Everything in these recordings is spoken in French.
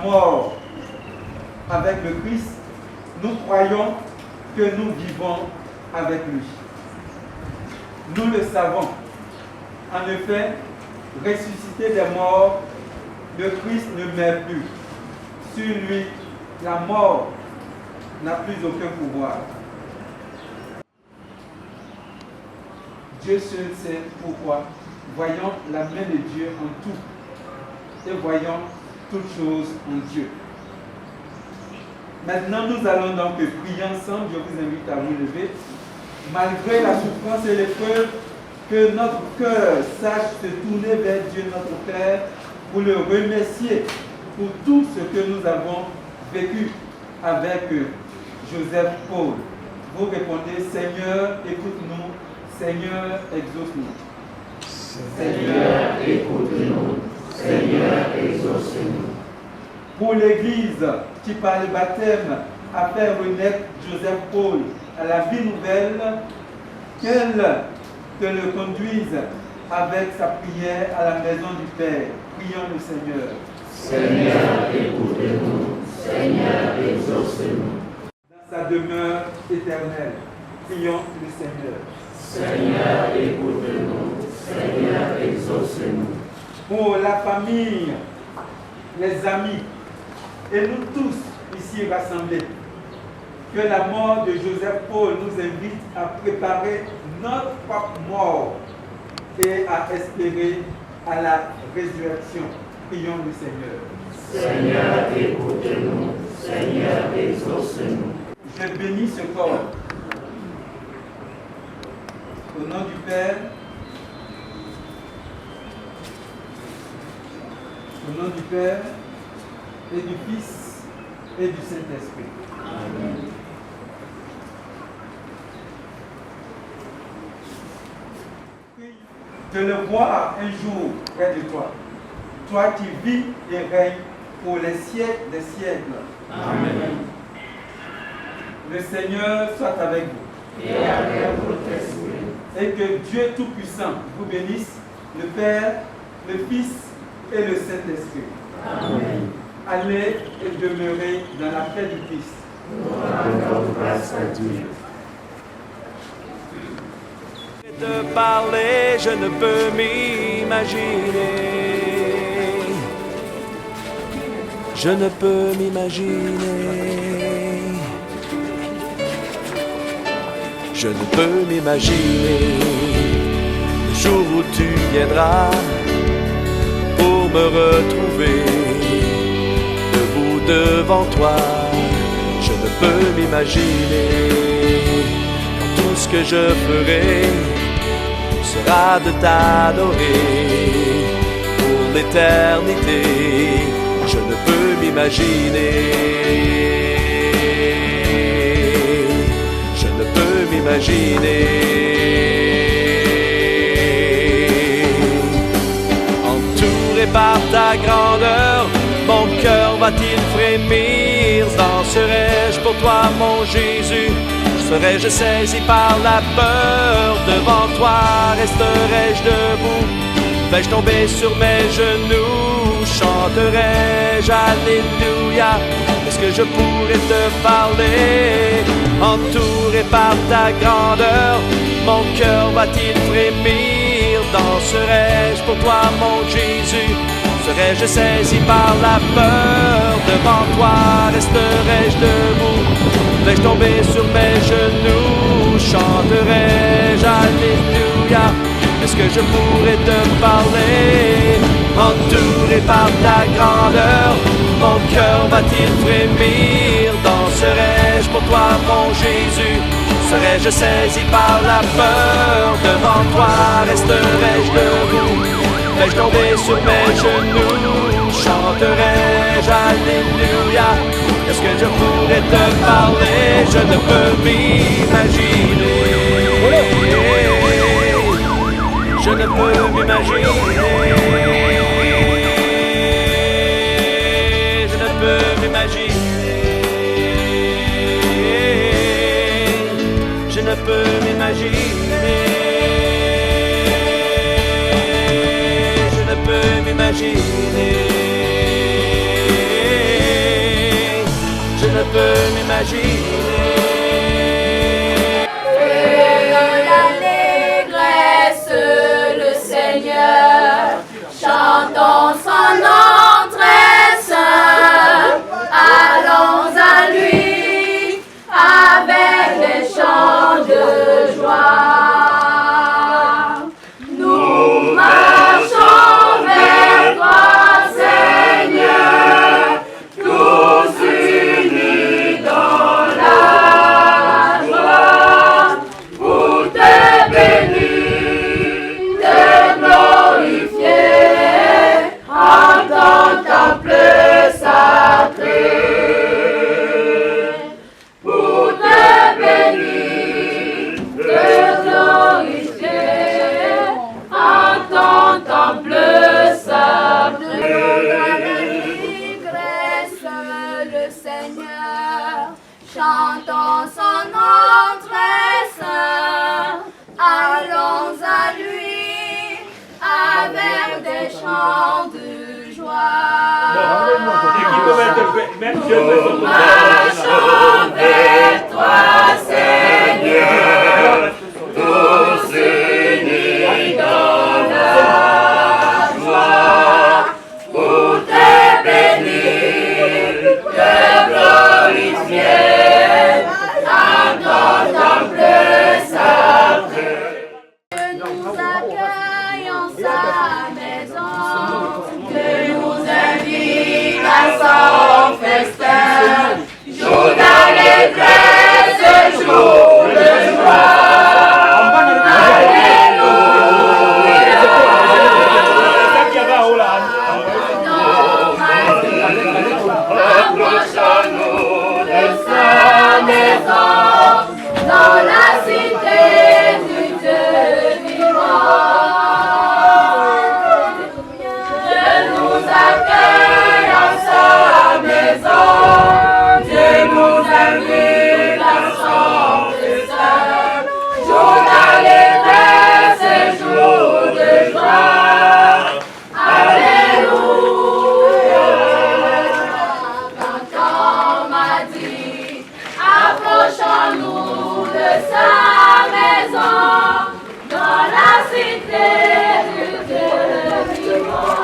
mort avec le Christ, nous croyons que nous vivons avec lui. Nous le savons. En effet, ressuscité des morts, le Christ ne meurt plus. Sur lui, la mort n'a plus aucun pouvoir. Dieu seul sait pourquoi. Voyons la main de Dieu en tout et voyons toutes choses en Dieu. Maintenant, nous allons donc prier ensemble. Je vous invite à vous lever. Malgré la souffrance et l'épreuve, que notre cœur sache se tourner vers Dieu notre Père pour le remercier pour tout ce que nous avons vécu avec Joseph Paul. Vous répondez, Seigneur, écoute-nous. Seigneur, exauce-nous. Seigneur, écoute-nous. Seigneur, exauce-nous. Pour l'Église qui, par le baptême, a fait renaître Joseph Paul à la vie nouvelle, qu'elle te le conduise avec sa prière à la maison du Père. Prions le Seigneur. Seigneur, écoute-nous. Seigneur, exauce-nous. Dans sa demeure éternelle, prions le Seigneur. Seigneur, écoute-nous. Seigneur, exauce-nous. Pour la famille, les amis et nous tous ici rassemblés, que la mort de Joseph Paul nous invite à préparer notre propre mort et à espérer à la résurrection. Prions le Seigneur. Seigneur, écoute-nous. Seigneur, exauce-nous. Je bénis ce corps. Au nom du Père, au nom du Père et du Fils et du Saint-Esprit. Amen. De le voir un jour près de toi, toi qui vis et règnes pour les siècles des siècles. Amen. Le Seigneur soit avec vous. Et avec votre esprit. Et que Dieu Tout-Puissant vous bénisse, le Père, le Fils et le Saint-Esprit. Amen. Allez et demeurez dans la paix du Christ. Nous rendons grâce à Dieu. De parler, je ne peux m'imaginer. Je ne peux m'imaginer. Je ne peux m'imaginer le jour où tu viendras pour me retrouver debout devant toi. Je ne peux m'imaginer quand tout ce que je ferai sera de t'adorer pour l'éternité. Je ne peux m'imaginer. Je ne peux m'imaginer. Entouré par ta grandeur, mon cœur va-t-il frémir? Danserai-je pour toi, mon Jésus? Serais-je saisi par la peur? Devant toi resterai-je debout? Vais-je tomber sur mes genoux? Chanterai-je Alléluia? Est-ce que je pourrais te parler? Entouré par ta grandeur, mon cœur va-t-il frémir? Danserai-je pour toi, mon Jésus? Serais-je saisi par la peur? Devant toi resterai-je debout? Vais-je tomber sur mes genoux? Chanterai-je Alléluia? Est-ce que je pourrais te parler? Entouré par ta grandeur, mon cœur va-t-il frémir? Danserai-je pour toi, mon Jésus? Serais-je saisi par la peur? Devant toi resterai-je debout? Vais-je tomber sur mes genoux? Chanterai-je Alléluia? Est-ce que je pourrais te parler? Je ne peux m'imaginer. Je ne peux m'imaginer. Je ne peux m'imaginer. Je ne peux m'imaginer. Je ne peux m'imaginer. peux m'imaginer. L'allégresse, le Seigneur, chantons son nom très saint, allons à lui avec des chants de joie. Nous marchons vers toi, Seigneur, tous unis dans la joie, pour te bénir, te glorifier, en ton temple sacré. Pour te bénir, te glorifier, en ton temple sacré. L'allégresse, le Seigneur, chantons son nom très saint, allons à lui avec des chants de joie. Marchons vers toi, Seigneur, tous unis dans la joie, pour te bénir, te glorifier, en ton temple sacré. Que nous accueille en sa maison, que nous invite à son festin, jour d'allégresse, jour de joie. Approchons-nous de sa maison, dans la cité du Dieu vivant. Dieu nous accueille en sa maison, Dieu nous invite à son festin, jour d'allégresse et jour de joie. Alléluia. Quand on m'a dit, approchons-nous de sa maison, dans la cité du Dieu vivant.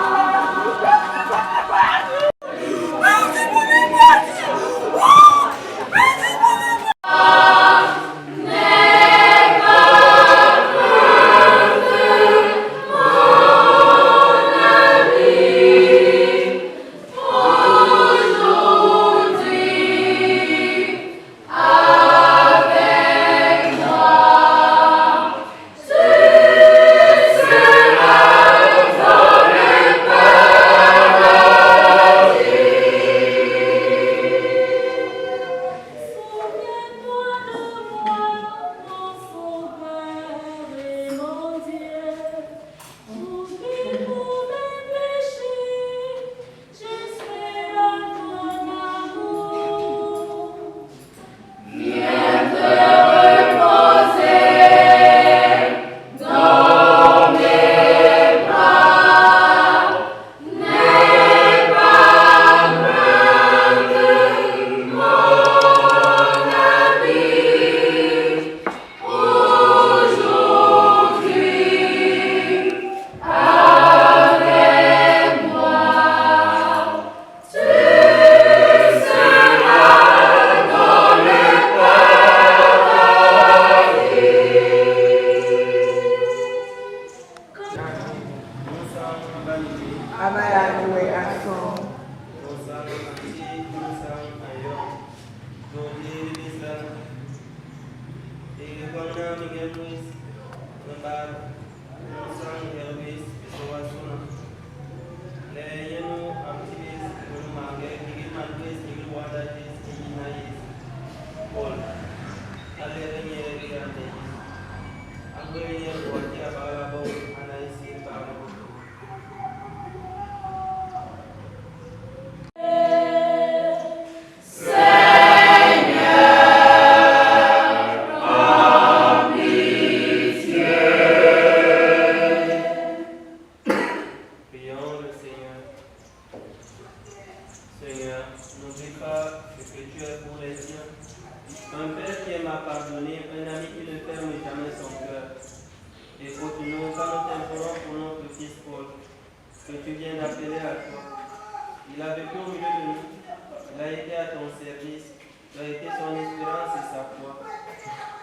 Seigneur, n'oublie pas ce que tu es pour les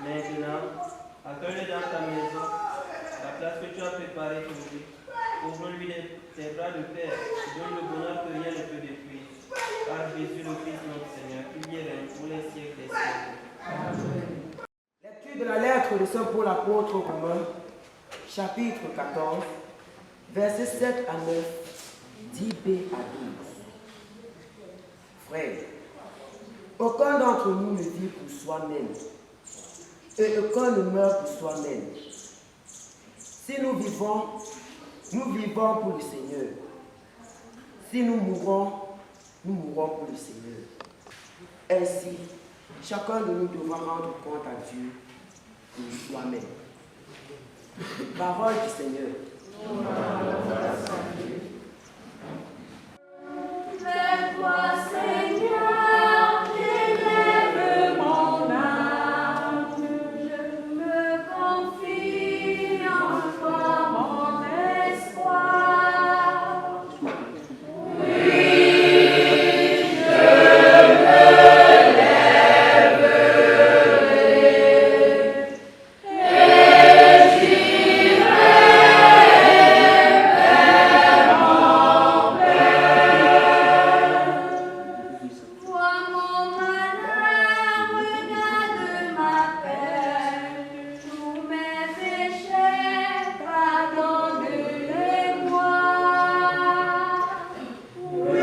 Maintenant, accueille-le dans ta maison, la place que tu as préparée pour lui. Ouvre-lui tes bras de Père, donne le bonheur que rien ne peut détruire. Par Jésus le Christ notre Seigneur, qui vit et règne pour les siècles des siècles. Lecture de la lettre de Saint Paul apôtre aux Romains, chapitre 14, versets 7 à 9, 10b à 12. Frères, aucun d'entre nous ne vit pour soi-même, et aucun ne meurt pour soi-même. Si nous vivons pour le Seigneur. Si nous mourons pour le Seigneur. Ainsi, chacun de nous devra rendre compte à Dieu pour soi-même. Parole du Seigneur. Vers toi, Seigneur, j'élève mon âme. Je me confie en toi, mon espoir. Vois mon malheur, regarde ma peine, tous mes péchés, pardonne-les-moi. Mon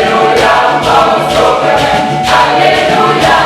Alléluia, mon sauveur, Alléluia,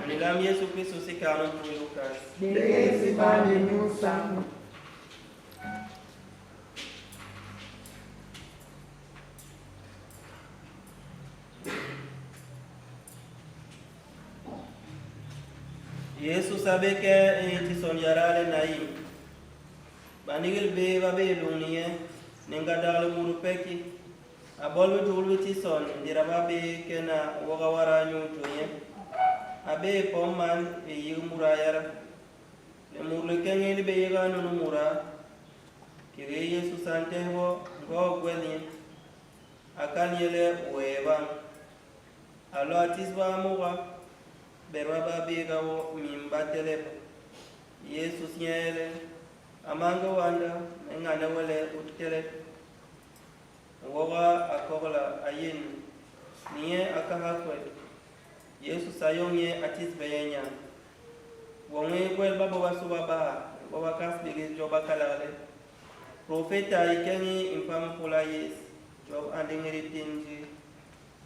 Mesdames, Yesu Kristo sikano kuilukas. Yesu sabe ke tisonjarale naim. Banigil be babe luniye ninga dal muru peki. Abolu dulu tison diraba be kena woga wara nyutuye. Abe pomman e yimura yara. Le murle kengeli be yega nunu mura. Kire Yesu sante ho go gweli. Akanyele weba. Alo atisba muga. Berwaba bega wo mimba telepo. Yesu nyele. Amanga wanda ngana wale utele. Woga akola ayin. Niye akahakwe. Yesu sayonye atisbeyenya. Wonge kwel baba wasuba ba. Baba kasbege joba kalale. Profeta ikengi impam pula yes. Job andingiri tinji.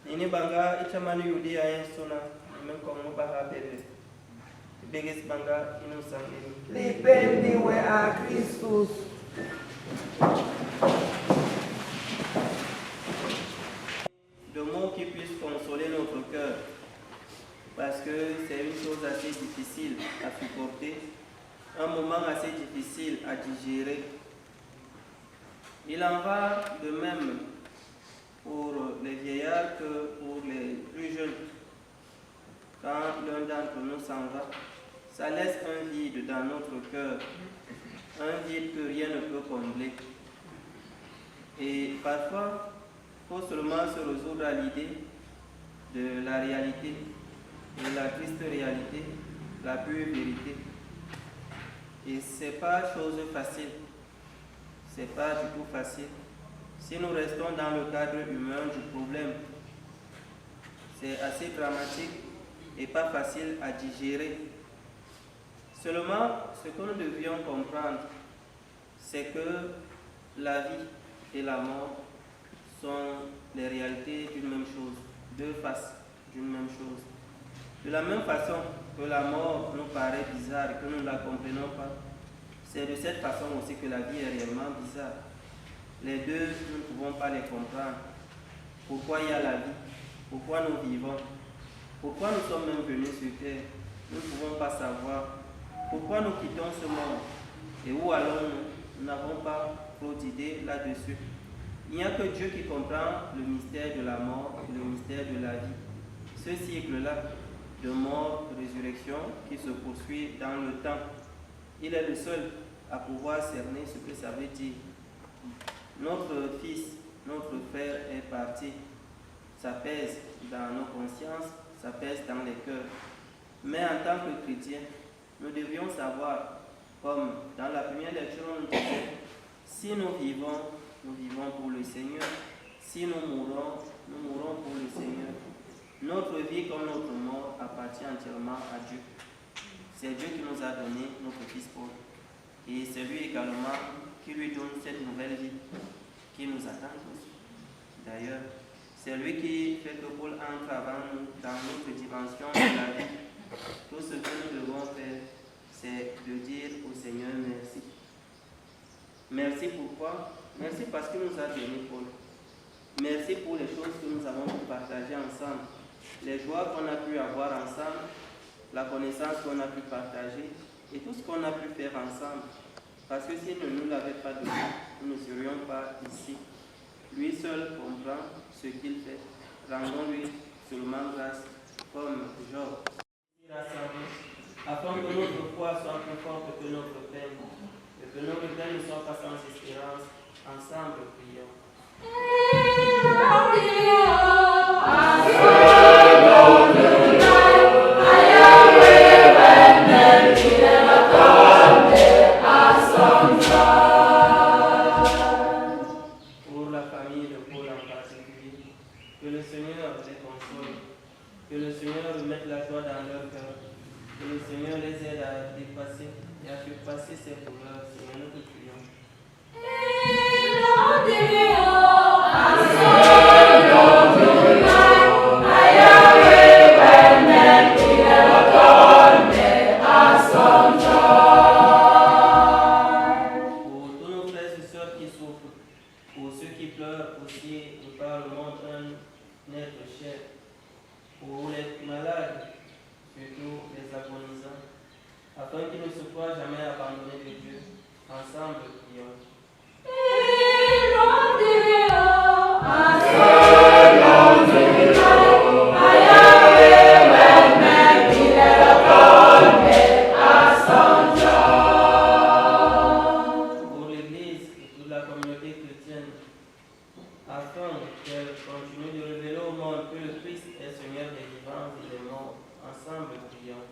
Nini banga ichamani yudia yensuna. Nimenkongo baha bebe. Begis banga inusangini. Lipendiwe a Christus. De mots qui puissent consoler notre cœur. Parce que c'est une chose assez difficile à supporter. Un moment assez difficile à digérer. Il en va de même pour les vieillards que pour les plus jeunes. Quand l'un d'entre nous s'en va, ça laisse un vide dans notre cœur, un vide que rien ne peut combler. Et parfois, il faut seulement se résoudre à l'idée de la réalité, de la triste réalité, la pure vérité. Et ce n'est pas chose facile. Ce n'est pas du tout facile. Si nous restons dans le cadre humain du problème, c'est assez dramatique et pas facile à digérer. Seulement, ce que nous devions comprendre, c'est que la vie et la mort sont les réalités d'une même chose, deux faces d'une même chose. De la même façon que la mort nous paraît bizarre et que nous ne la comprenons pas, c'est de cette façon aussi que la vie est réellement bizarre. Les deux, nous ne pouvons pas les comprendre. Pourquoi il y a la vie? Pourquoi nous vivons? Pourquoi nous sommes même venus sur terre? Nous ne pouvons pas savoir. Pourquoi nous quittons ce monde? Et où allons-nous? Nous n'avons pas trop d'idées là-dessus. Il n'y a que Dieu qui comprend le mystère de la mort et le mystère de la vie. Ce cycle-là de mort, de résurrection qui se poursuit dans le temps. Il est le seul à pouvoir cerner ce que ça veut dire. Notre fils, notre frère est parti. Ça pèse dans nos consciences, ça pèse dans les cœurs. Mais en tant que chrétiens, nous devions savoir, comme dans la première lecture, on nous disait, si nous vivons pour le Seigneur. Si nous mourons pour le Seigneur. Notre vie comme notre mort appartient entièrement à Dieu. C'est Dieu qui nous a donné notre fils Paul. Et c'est lui également qui lui donne cette nouvelle vie qui nous attend tous. D'ailleurs, c'est lui qui fait que Paul entre avant nous dans notre dimension de la vie. Tout ce que nous devons faire, c'est de dire au Seigneur merci. Merci pourquoi? Merci parce qu'il nous a donné Paul. Merci pour les choses que nous avons pu partager ensemble. Les joies qu'on a pu avoir ensemble, la connaissance qu'on a pu partager et tout ce qu'on a pu faire ensemble. Parce que s'il ne nous l'avait pas donné, nous ne serions pas ici. Lui seul comprend ce qu'il fait. Rendons-lui seulement grâce, comme Job. Afin que notre foi soit plus forte que notre peine, et que nos regrets ne soient pas sans espérance, ensemble prions. Pour la famille de Paul en particulier, que le Seigneur les console, que le Seigneur remette la joie dans leur cœur, que le Seigneur les aide à dépasser et à surpasser ces douleurs. Seigneur, nous te prions. Afin qu'il ne se soit jamais abandonné de Dieu, ensemble prions. Pour l'Église et toute la communauté chrétienne, afin qu'elle continue de révéler au monde que le Christ est Seigneur des vivants et des morts, ensemble prions.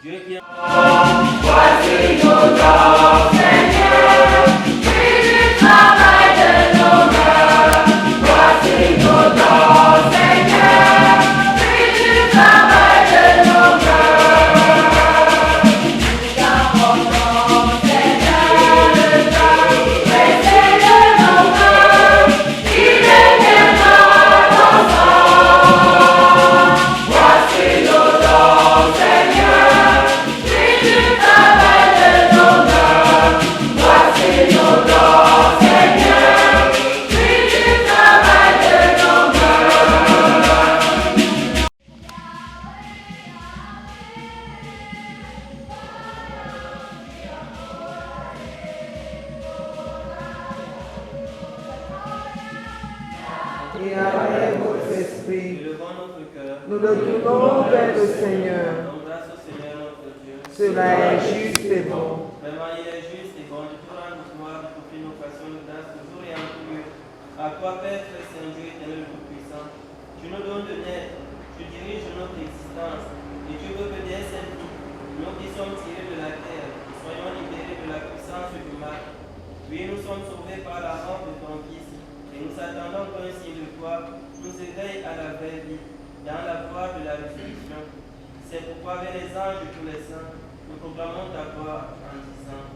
Seigneur, et avec votre esprit. Élevons notre cœur. Nous le tournons vers le Seigneur. Rendons grâce au Seigneur notre Dieu. Cela est juste et bon. Vraiment, il est juste et bon de tout rendre gloire, de t'offrir nos passions de grâce toujours et en tout lieu. À toi, Père, très saint Dieu éternel tout-puissant, tu nous donnes de naître, tu diriges notre existence, et tu veux que dès cette vie, nous qui sommes tirés de la terre, nous soyons libérés de la puissance du mal. Oui, nous sommes sauvés par la mort de ton Fils, et nous attendons qu'un signe de toi nous éveille à la vraie vie, dans la voie de la résurrection. C'est pourquoi, avec les anges de tous les saints, nous proclamons ta gloire en disant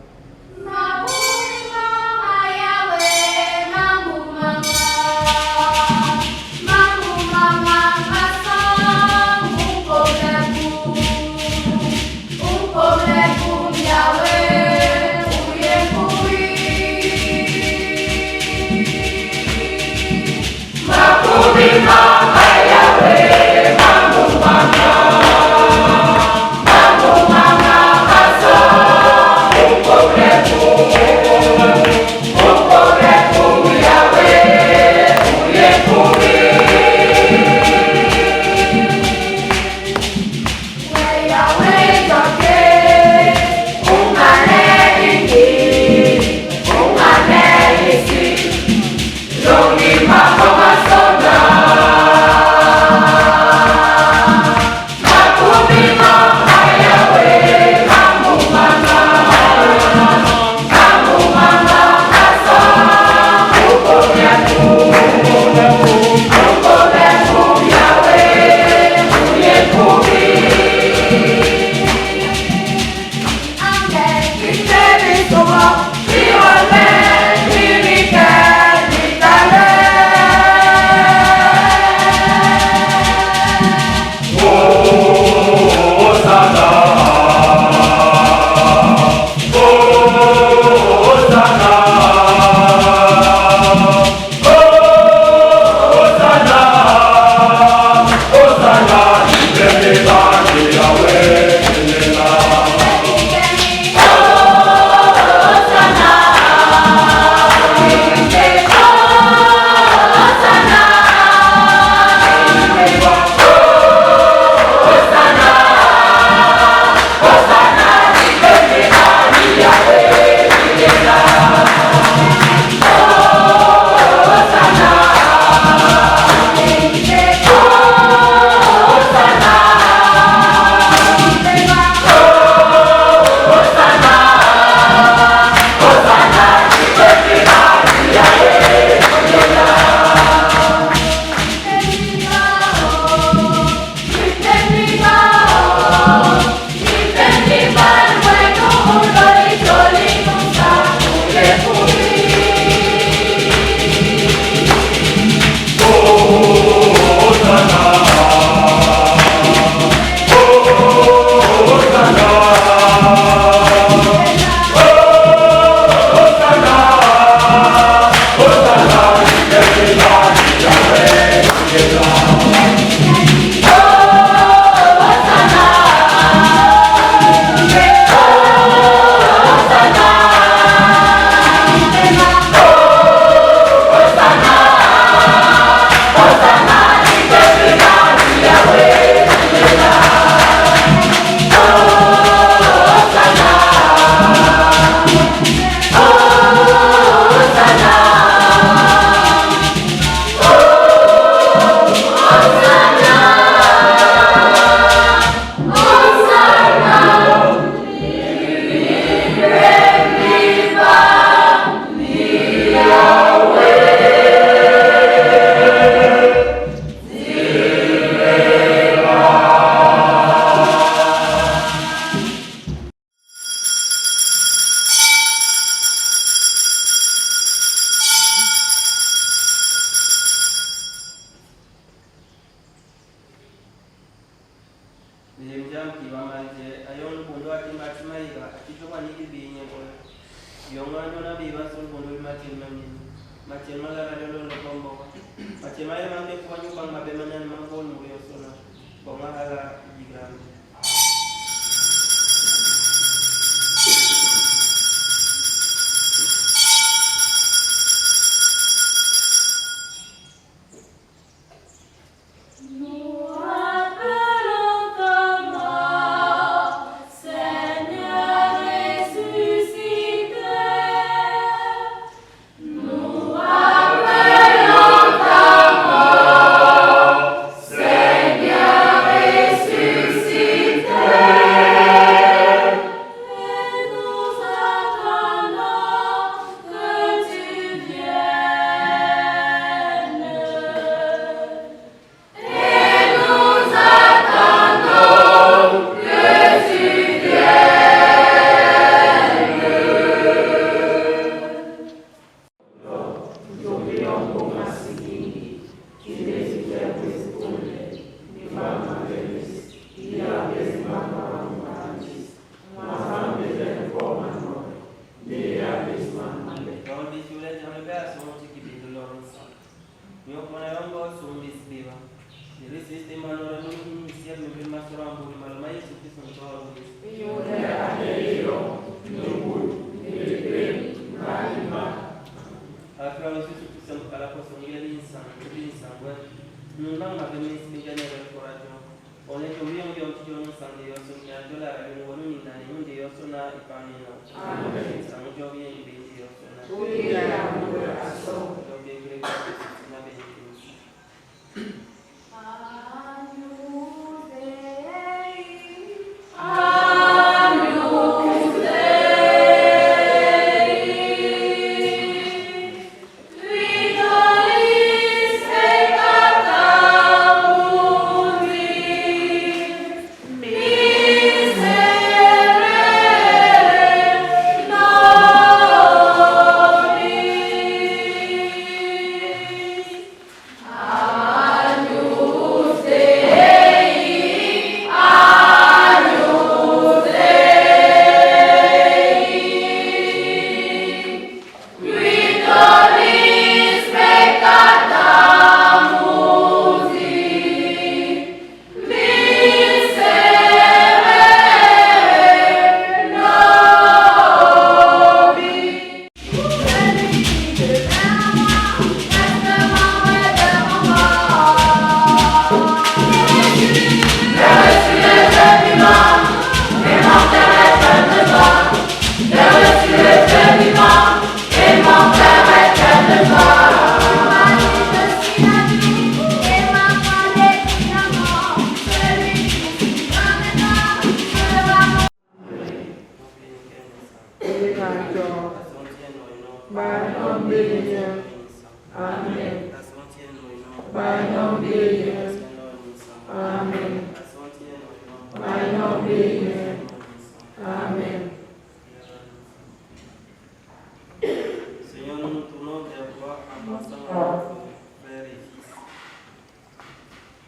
Seigneur, nous nous tournons vers toi en pensant à nos frères et fils.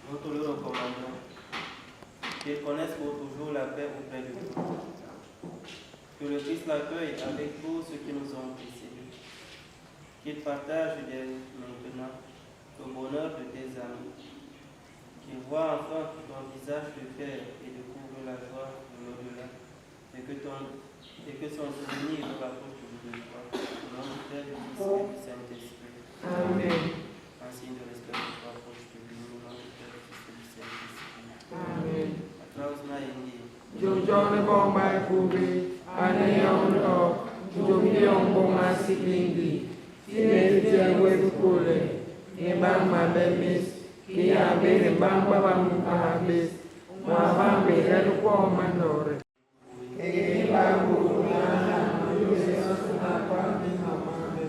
Nous te le recommandons, qu'ils connaissent pour toujours la paix auprès de toi. Que le Christ l'accueille avec tous ceux qui nous ont précédés. Qu'il partage dès maintenant le bonheur de tes amis. Qu'il voit enfin ton visage de paix et découvre la joie de l'au-delà. Et que son souvenir nous rapproche de toi. Au nom du Père, du Fils et du Saint-Esprit. Amen. Ainsi de respect de toi, approche de lui. Au nom du Père, du Fils et du Saint-Esprit. Amen. Claus Naindi. Jojone bomba kubi, anayono, jomion bomba sikingi, sinetia webu kule, ibang mabemis, kiabe ibang babam ahabis, mwabambe eluko manore. Ibang bukuna, yuseos napa minamame.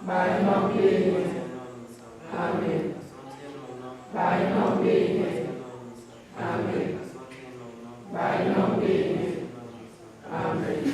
By no being, amen. By no being, amen. By no being, amen.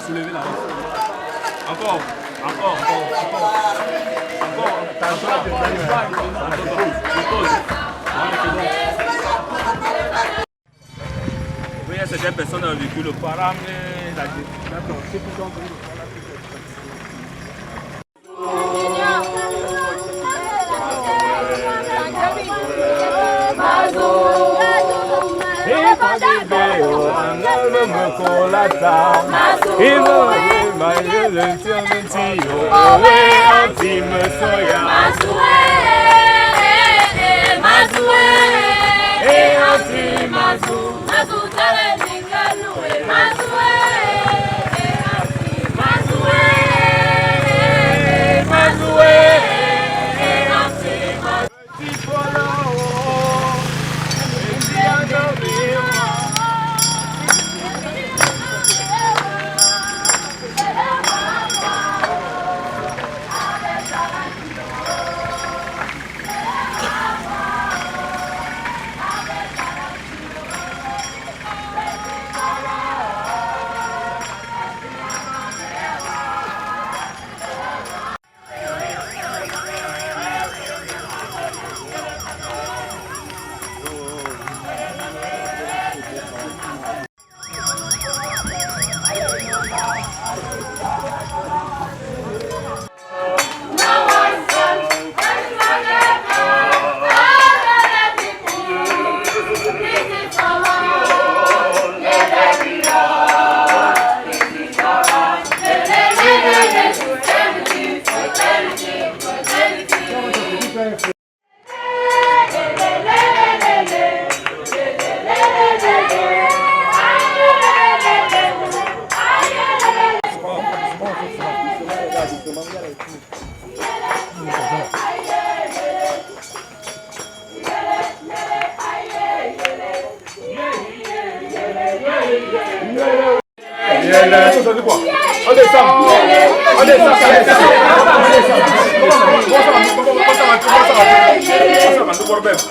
Soulevez là. Encore. Oui, certaines personnes ont vécu le parent. D'accord, c'est pour ça.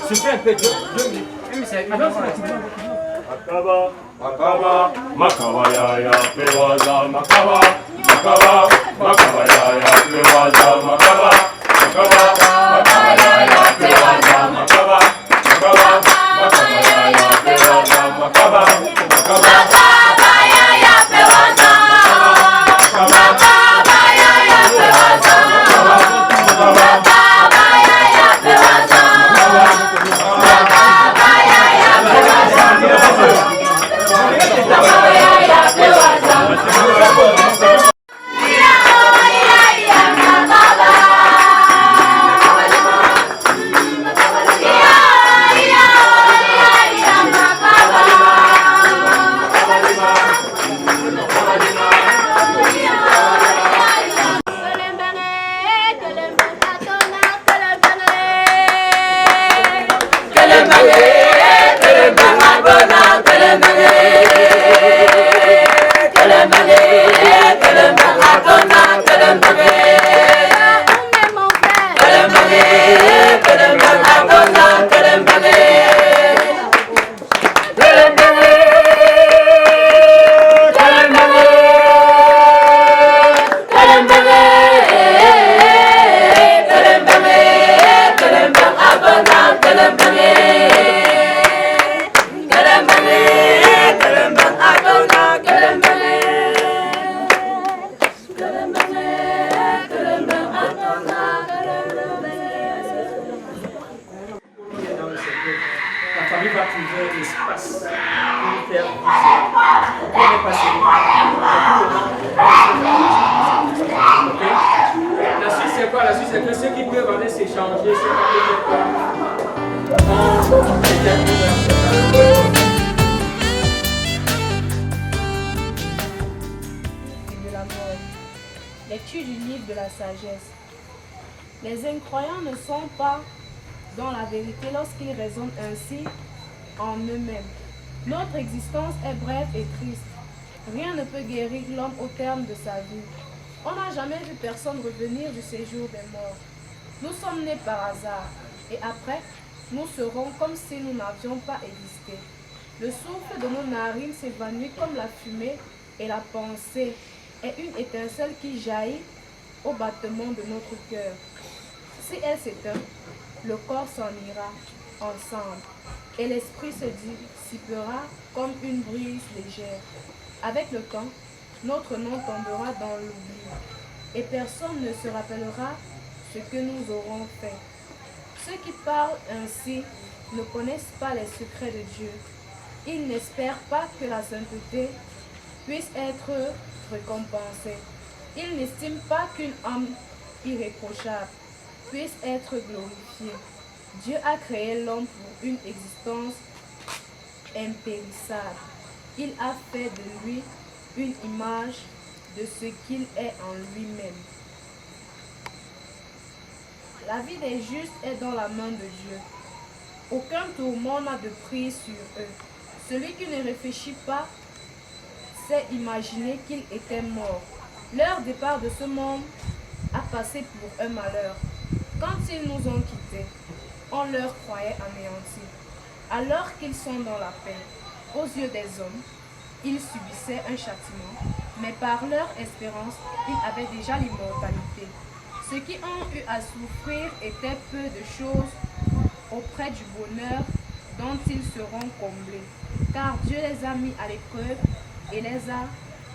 Soufflez un peu, 2 minutes. Makaba, makaba, makaba ya ya pewaza makaba, makaba, makaba ya ya pewaza makaba, makaba, makaba ya ya pewaza makaba, makaba, makaba ya ya pewaza makaba, makaba, makaba ya ya pewaza, makaba ya ya pewaza, makaba, makaba ya ya pewaza, Lecture du livre de la sagesse. Les incroyants ne sont pas dans la vérité lorsqu'ils raisonnent ainsi en eux-mêmes. Notre existence est brève et triste. Rien ne peut guérir l'homme au terme de sa vie. On n'a jamais vu personne revenir du séjour des morts. Nous sommes nés par hasard et après, nous serons comme si nous n'avions pas existé. Le souffle de nos narines s'évanouit comme la fumée et la pensée est une étincelle qui jaillit au battement de notre cœur. Si elle s'éteint, le corps s'en ira ensemble et l'esprit se dissipera comme une brise légère. Avec le temps, notre nom tombera dans l'oubli et personne ne se rappellera ce que nous aurons fait. Ceux qui parlent ainsi ne connaissent pas les secrets de Dieu. Ils n'espèrent pas que la sainteté puisse être récompensée. Ils n'estiment pas qu'une âme irréprochable puisse être glorifiée. Dieu a créé l'homme pour une existence impérissable. Il a fait de lui une image de ce qu'il est en lui-même. La vie des justes est dans la main de Dieu. Aucun tourment n'a de prise sur eux. Celui qui ne réfléchit pas s'est imaginé qu'il était mort. Leur départ de ce monde a passé pour un malheur. Quand ils nous ont quittés, on leur croyait anéantis. Alors qu'ils sont dans la paix, aux yeux des hommes, ils subissaient un châtiment, mais par leur espérance, ils avaient déjà l'immortalité. Ceux qui ont eu à souffrir étaient peu de choses auprès du bonheur dont ils seront comblés, car Dieu les a mis à l'épreuve et les a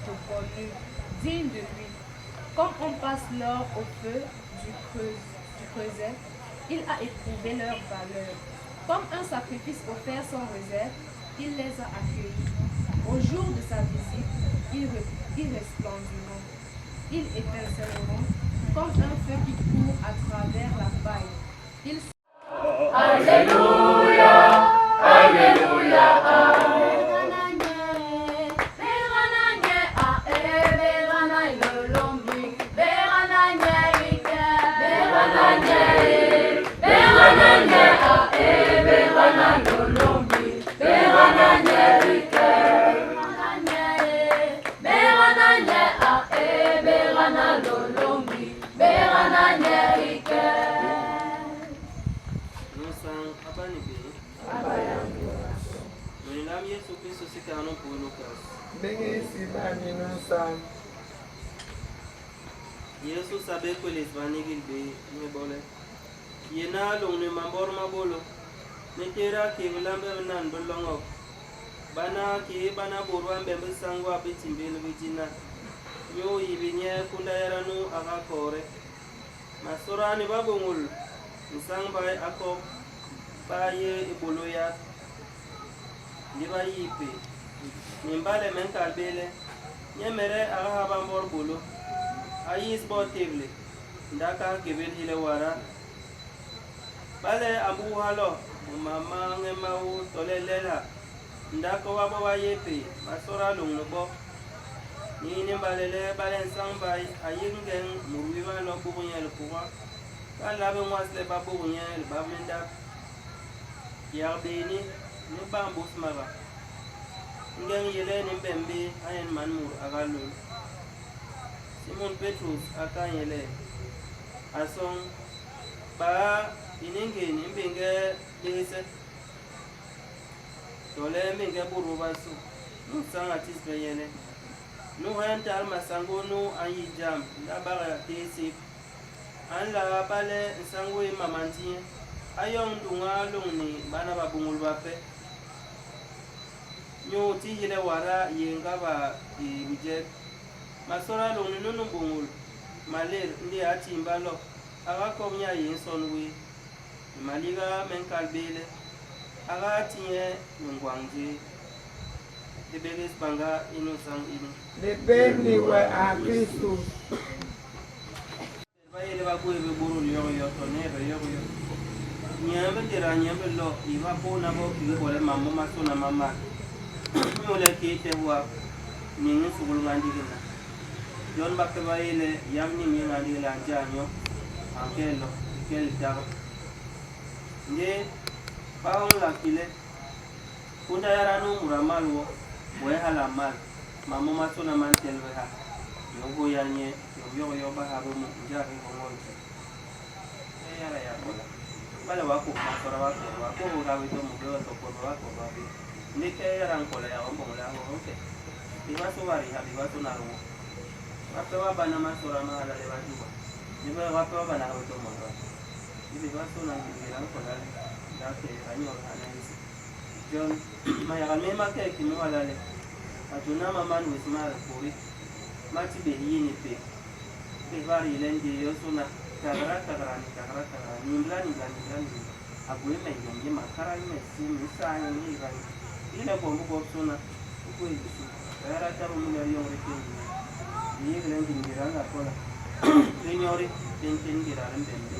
reconnus dignes de lui. Comme on passe l'or au feu du creuset, il a éprouvé leur valeur. Comme un sacrifice offert sans réserve, il les a accueillis. Au jour de sa visite, ils resplendiront. Ils étinceleront comme un feu qui court à travers la paille. Ils... Alléluia, Alléluia, be. Abayamuraso. Mwenam Yesu Kristo sikano po Lucas. Benge sibani nusam. Yesu sabe ko lesbani gilbe ni bole. Yena long ni mambor mabolo. Netera ke lambe nan bolongo. Bana ke bana borwa mbembe sangwa bitimbele bijina. Yo ibinye kunda yaranu aga kore. Masorani babungul. Nisang bay ako baye iboloya. Niba yipe. Nimbale menkalbele. Nyemere aga habambor bolo. Ayis botible. Ndaka kibel hile wara. Bale abu halo. Mama ngemau tolelela. Ndaka waba wa yepe. Masora lungnubo. Ni nimbalele bale nsambay. Ayingen muruiva lo bugunyel kuwa. Kalabe mwasle babu bugunyel babmendak. Yardeni. Ni bambus maga. Ngen yele ni bembe. Ayen manmur agalun. Simon Petrus akanyele asong ba ininge nimbinge lese tole mbinge buru basu nu sanga tisbe yele nu hantar masango nu ayi jam la bara tesi an la bale sango mamanti ayong dunga lungni bana babungul bape nyu ti yele wara yenga ba ibije Masora long ni nunu bungul maler ndi ati mbalo aga komnya yinson we maliga menkalbele aga tiye ngwangje de beges banga inosang ini De beni wa a Kristo. Bayele ba ko be buru yo to ne be yo nyambe dira nyambe lo iba ko na bo ki ko le mamma masona mama yo le ki te wa ni ni sugul ngandi John bakke bayile yamni mi ngadi la janyo ankelo kel dago nde bawo la kile kunda yaranu muramalwo we hala mal mamu masona mantel we ha yogo yanye yo ba habo mu jari ko ngonje yara ya bola bale wako masora wako ga we to mu go to ko wako ba bi ni ke yaran ko la ya ombo la ho okay iwaso bari habi waso na ro Wapewa bana masora mahala lewa juba. Niba wapewa bana hoto mwa. Nibi waso na ngigira nkolale. Dake kanyo hanensi. John maya kalmema ke kinu halale. Atuna mama nwismara kuri. Mati behini pe. Bevari lendi yosuna kagara. Nimlani. Abuwe mengi makara imesi misanya ngigani. Ile bombu gopsuna. Ukwe yisu. Kaya tabu muna yong rekingi. Ini kalian tinggiran apa lah? Lenyori tinggiran bende.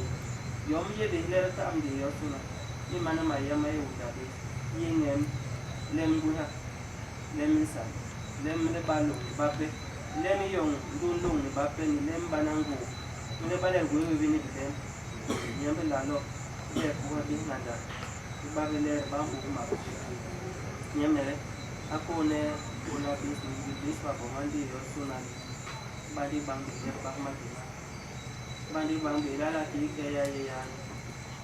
Yom ye dihler tam di yosuna. Ini mana maya udah di. Ingen lem guna, lem insan, lem le balu bape, lem yong dundung ni bape ni lem bananggu. Ini pada gue ini beden. Nyampe lalu dia buat di nada. Bape le bambu makan. Nyampe aku ne bola bis apa mandi yosuna. Bandi bang dia bahmadina bandi bang dia la ti ke ya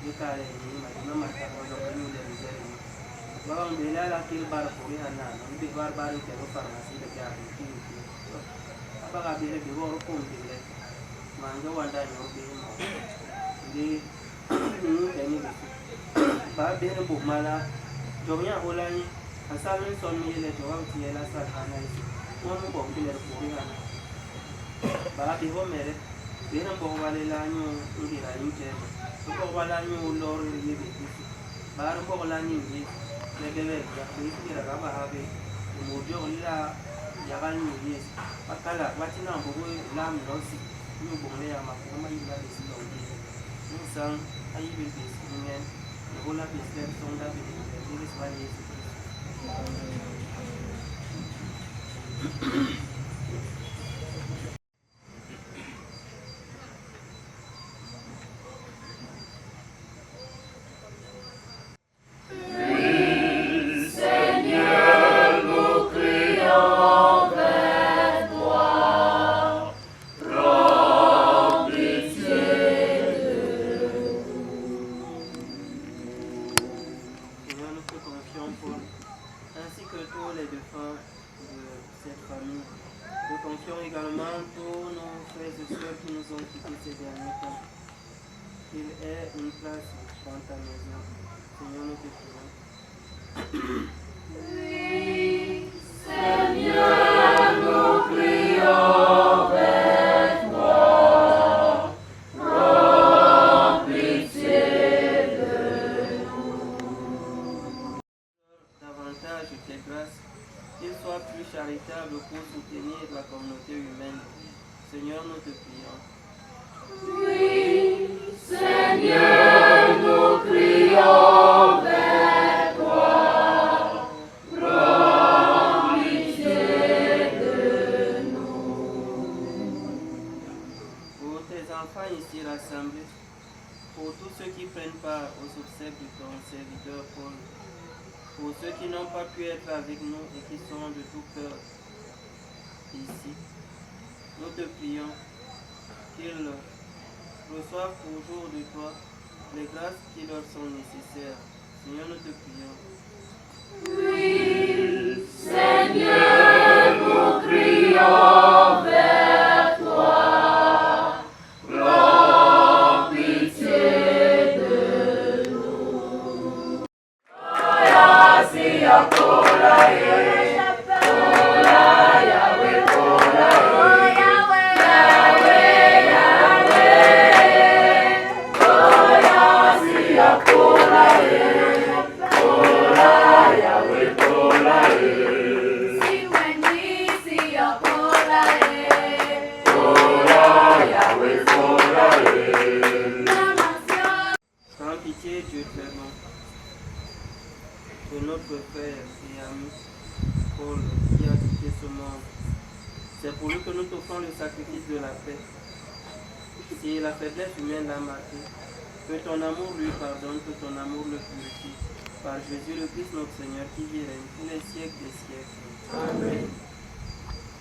dikare ni madina mata ko do ni le ni bang dia la ti bar puri hana ni bar ke ko farmasi de ya ni apa ga dia de wo ko ni le manga wanda yo be mo di ni ba be ne bu mala do nya holani asalin son mi le do ti la sa hana ni mo mo bo le puri hana ba bi ho mere bena bo wale la nyu ngira yinke bo wala nyu lor ni bi ba ro bo la ni ni le bebe ya ni ngira ga ba habe mo jo la ya ga ni ni akala watina bo la mi rosi ni bo le ya ma ko ma ila de si lo ni sang ayi bi bi ni ni bo la bi se son da bi ni ba ni confions également tous nos frères et sœurs qui nous ont quittés ces derniers temps. Qu'il ait une place dans ta maison. Seigneur, nous te prions. Oui, Seigneur, nous prions vers toi. Prends pitié de nous. Davantage tes grâces, qu'il soit plus charitable pour soutenir la communauté humaine. Seigneur, nous te prions. Oui, Seigneur, nous crions vers toi. Prends pitié de nous. Pour tes enfants ici rassemblés, pour tous ceux qui prennent part aux obsèques de ton serviteur Paul, pour ceux qui n'ont pas pu être avec nous et qui sont de tout cœur ici, nous te prions qu'ils reçoivent toujours de toi les grâces qui leur sont nécessaires. Seigneur, nous te prions. Oui, Seigneur, nous crions vers toi. Prends pitié de nous. Prends pitié, Dieu clément, de notre frère et ami Paul qui a quitté ce monde. C'est pour lui que nous t'offrons le sacrifice de la paix. Si la faiblesse humaine l'a marqué, que ton amour lui pardonne, que ton amour le purifie. Par Jésus le Christ notre Seigneur qui vit et règne tous les siècles des siècles. Amen.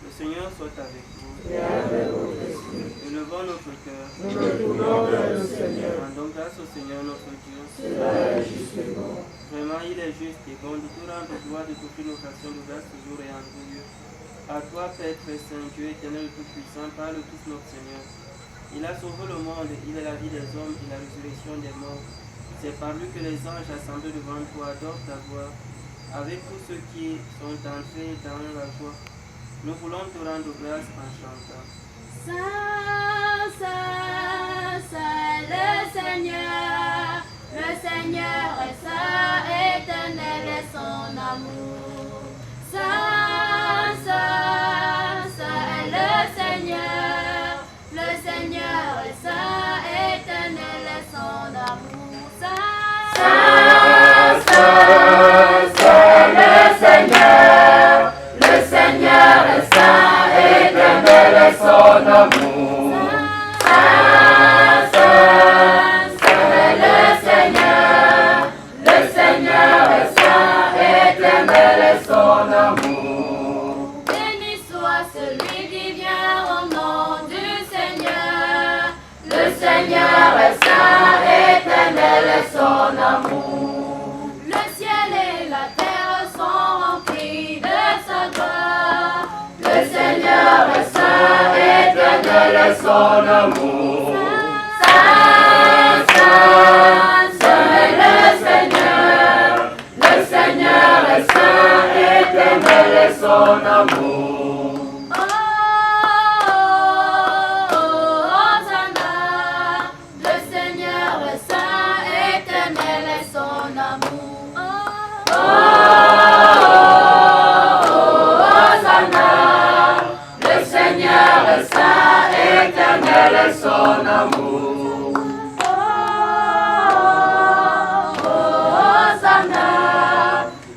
Le Seigneur soit avec vous. Et avec votre esprit. Élevons notre cœur. Nous nous tournons vers le Seigneur. Rendons grâce au Seigneur notre Dieu. Cela est juste et bon. Vraiment, il est juste et bon de te rendre gloire, de t'offrir nos actions de grâce toujours et en tout lieu. À toi, Père très saint, Dieu éternel et tout-puissant, par le Christ notre Seigneur. Il a sauvé le monde, il est la vie des hommes et la résurrection des morts. C'est par lui que les anges assemblés devant toi adorent ta voix. Avec tous ceux qui sont entrés dans la joie, nous voulons te rendre grâce en chantant. Saint, Saint, Saint le Seigneur est saint, éternel est son amour. Saint, Saint, Saint le Seigneur est saint, éternel est son amour. Saint, Saint, Saint, Saint le Seigneur est saint, éternel est son amour. Saint, Saint, Saint le Seigneur est saint, éternel est son amour. béni soit celui qui vient au nom du Seigneur. Le Seigneur est saint, éternel est son amour. Le ciel et la terre sont remplis de sa gloire. Le Seigneur est saint, éternel est son amour. Saint, Saint, Saint le Seigneur est saint, éternel est son amour. Oh, oh, oh, Hosanna. Le Seigneur est saint, éternel est son amour. Oh, Hosanna, le Seigneur est saint, éternel est son amour. Hosanna,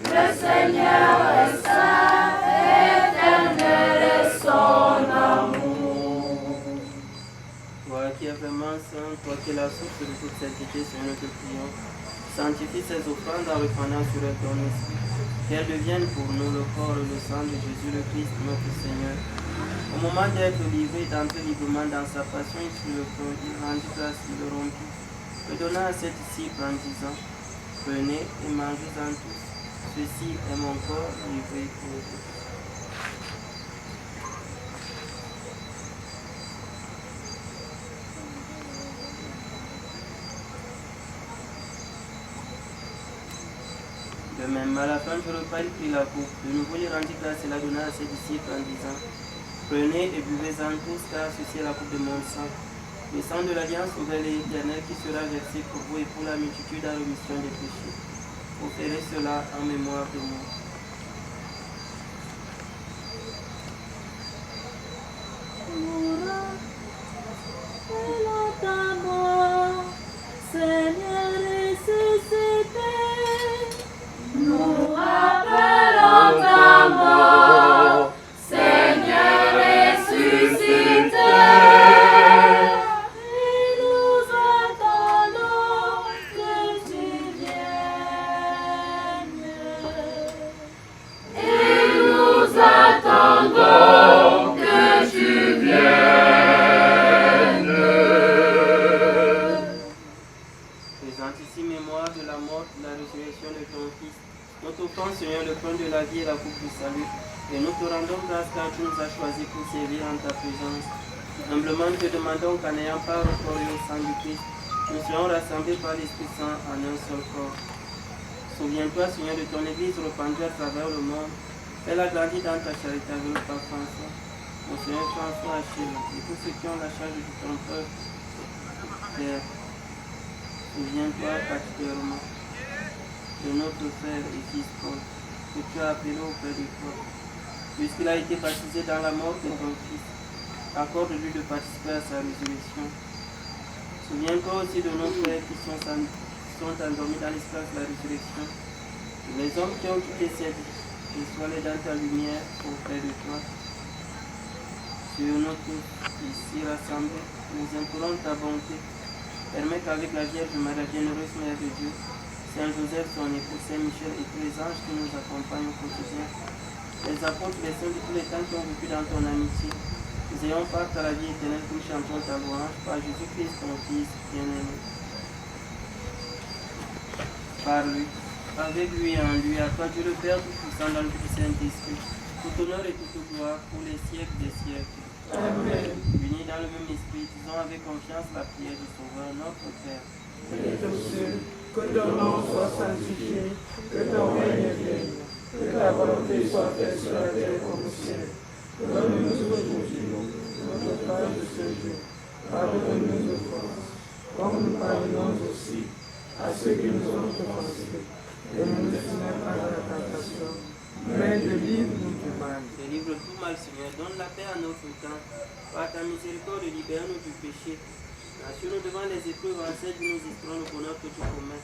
le Seigneur est saint, éternel est son amour. Toi qui es vraiment saint, toi qui es la source de toute sainteté, Seigneur, nous te prions. Sanctifie ces offrandes en répandant sur elles ton esprit. Qu'elles deviennent pour nous le corps et le sang de Jésus le Christ, notre Seigneur. Au moment d'être livré, d'entrer librement dans sa passion, il prit le pain, il rendit grâce, il le rompit, le donna à cet disciple en disant, prenez et mangez-en tous, ceci est mon corps livré pour vous. De même, à la fin du repas, il prit la coupe. De nouveau, il rendit grâce et la donna à ses disciples en disant: Prenez et buvez-en tous, car ceci est la coupe de mon sang. Le sang de l'alliance nouvelle et éternelle qui sera versé pour vous et pour la multitude à rémission des péchés. Vous ferez cela en mémoire de moi. Seigneur ressuscité, nous rappelons ta mort. Seigneur ressuscité, et nous attendons que tu viennes. Et nous attendons que tu viennes. Mémoire de la mort, de la résurrection de ton Fils. Nous t'offrons, Seigneur, le pain de la vie et la coupe du salut. Et nous te rendons grâce car tu nous as choisis pour servir en ta présence. Humblement, te demandons qu'en n'ayant pas au corps et au sang du Christ, nous soyons rassemblés par l'Esprit Saint en un seul corps. Souviens-toi, Seigneur, de ton Église répandue à travers le monde. Fais-la grandir dans ta charité avec le pape François, mon Seigneur François Achille, et tous ceux qui ont la charge de ton peuple. Père, souviens-toi particulièrement de notre frère et fils Paul, que tu as appelé auprès de toi. Puisqu'il a été baptisé dans la mort de ton Fils, accorde-lui de participer à sa résurrection. Souviens-toi aussi de nos frères qui sont endormis dans l'espace de la résurrection. Les hommes qui ont quitté cette vie, et sois-les dans ta lumière auprès de toi. Sur nous tous, ici rassemblés, nous implorons ta bonté. Permets qu'avec la Vierge Marie, généreuse Mère de Dieu, Saint Joseph, son époux, Saint Michel et tous les anges qui nous accompagnent au quotidien, les apôtres, les saints de tous les temps qui ont vécu dans ton amitié, nous ayons part à la vie éternelle que nous chantons ta louange par Jésus-Christ, ton Fils bien-aimé. Par lui, avec lui et en lui, à toi Dieu le Père Tout-Puissant dans le Saint-Esprit, tout honneur et toute gloire pour les siècles des siècles. Amen. Unis dans le même esprit, disons avec confiance la prière du Sauveur, notre Père. Et aux cieux, que ton nom soit sanctifié, que ton règne vienne, que ta volonté soit faite sur la terre comme au ciel. Donne-nous aujourd'hui notre pain de ce jour. Pardonne-nous nos offenses, comme nous pardonnons aussi à ceux qui nous ont offensés. Et ne nous laisse pas dans la tentation, mais délivre-nous du mal. Délivre tout mal, Seigneur. Donne la paix à notre temps. Par ta miséricorde, libère-nous du péché. Assure-nous devant les épreuves, enseigne-nous, nous espérons le bonheur que tu promets.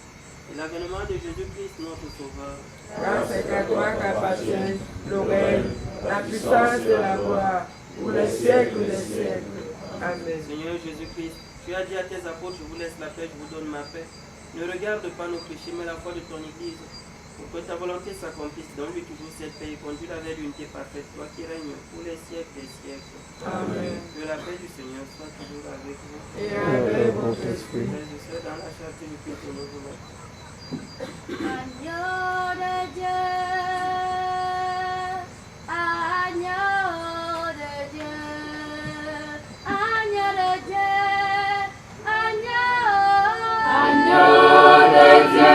Et l'avènement de Jésus-Christ, notre Sauveur. Car c'est à toi qu'appartient le règne, la puissance et la gloire, pour les siècles des siècles. Amen. Seigneur Jésus-Christ, tu as dit à tes apôtres, je vous laisse la paix, je vous donne ma paix. Ne regarde pas nos péchés, mais la foi de ton Église. Pour que ta volonté s'accomplisse, donne-lui toujours cette paix et conduis-la vers l'unité parfaite, toi qui règnes pour les siècles des siècles. Amen. Que la paix du Seigneur soit toujours avec vous. Et avec votre esprit. Frères et sœurs, dans la charité du Christ, nous voulons. Agneau de Dieu, agneau de Dieu, agneau de Dieu, agneau de Dieu. Agneau de Dieu.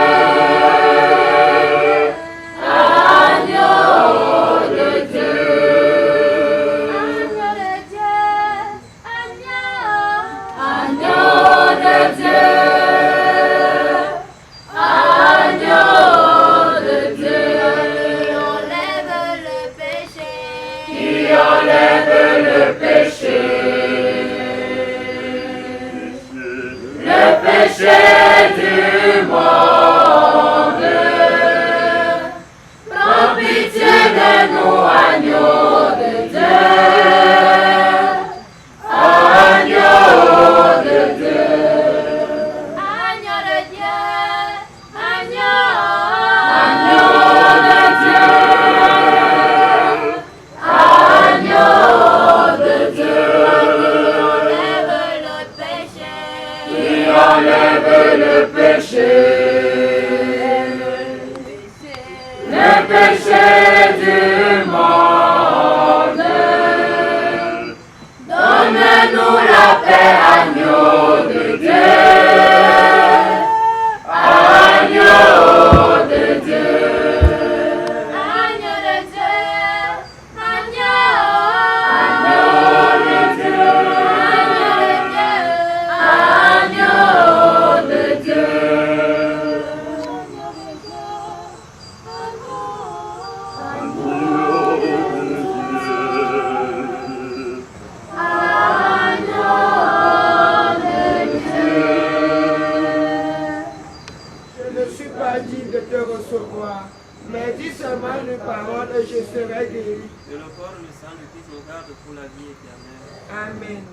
crois. Mais dis seulement une parole et je serai guéri. Que le corps et le sang de Christ nous gardent pour la vie éternelle. Amen.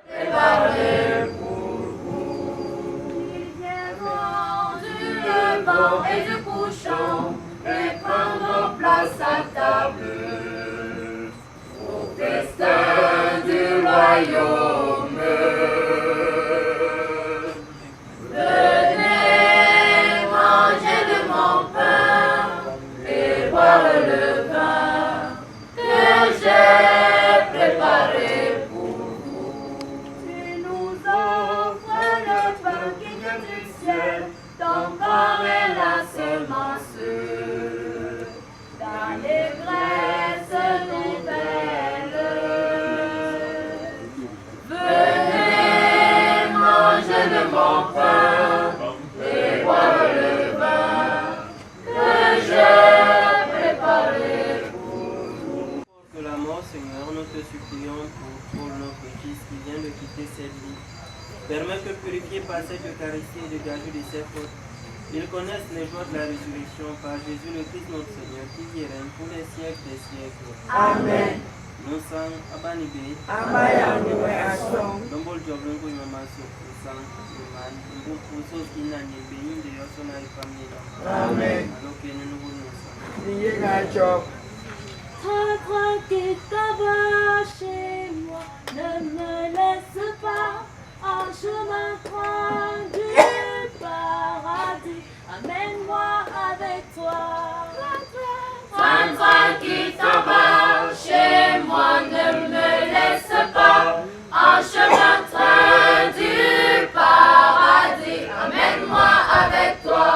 Préparez pour vous. Ils viendront du levant et du couchant et prendront place à table au festin du royaume. Venez manger de mon pain et boire le vin que j'ai préparé pour vous. Tu nous offres le pain qui vient du ciel, ton corps est la semence, l'allégresse nouvelle. Venez manger de mon pain et boire le vin que j'ai préparé pour vous. Que la mort, Seigneur, nous te supplions pour Paul, notre fils, qui vient de quitter cette vie. Permets que, purifié par cette Eucharistie et dégagé de ses fautes, ils connaissent les joies de la résurrection par Jésus le Christ notre Seigneur, qui vit et règne pour les siècles des siècles. Amen. Nous sommes abandonnés. Amaya nous est à son. Lombol Joblon, que maman se poussant, le man, nous poussons qui n'a ni béni de Yossona et famille. Amen. Alors que nous nous sommes. Priez la job. Tranquille là-bas chez moi, ne me laisse pas en chemin loin du paradis. Amène-moi avec toi. Tranquille là-bas chez moi, ne me laisse pas en chemin loin du paradis. Amène-moi avec toi.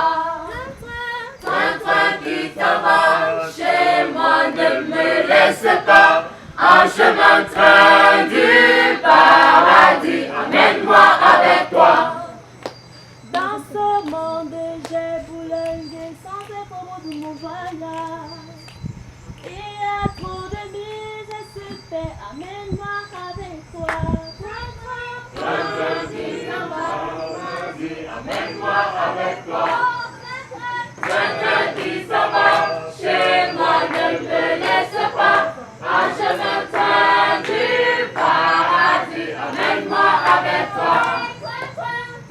Tranquille là-bas chez moi, ne me laisse pas en chemin train du paradis. Amène-moi avec toi. Dans ce monde, j'ai boulongué sans effort de mon voyage. Il y a trop de mise et super. Amène-moi avec toi. Tranquille là-bas, amène-moi avec toi. Tranquille là-bas, chez moi, ne me laisse pas en chemin train du paradis. Amène-moi avec toi.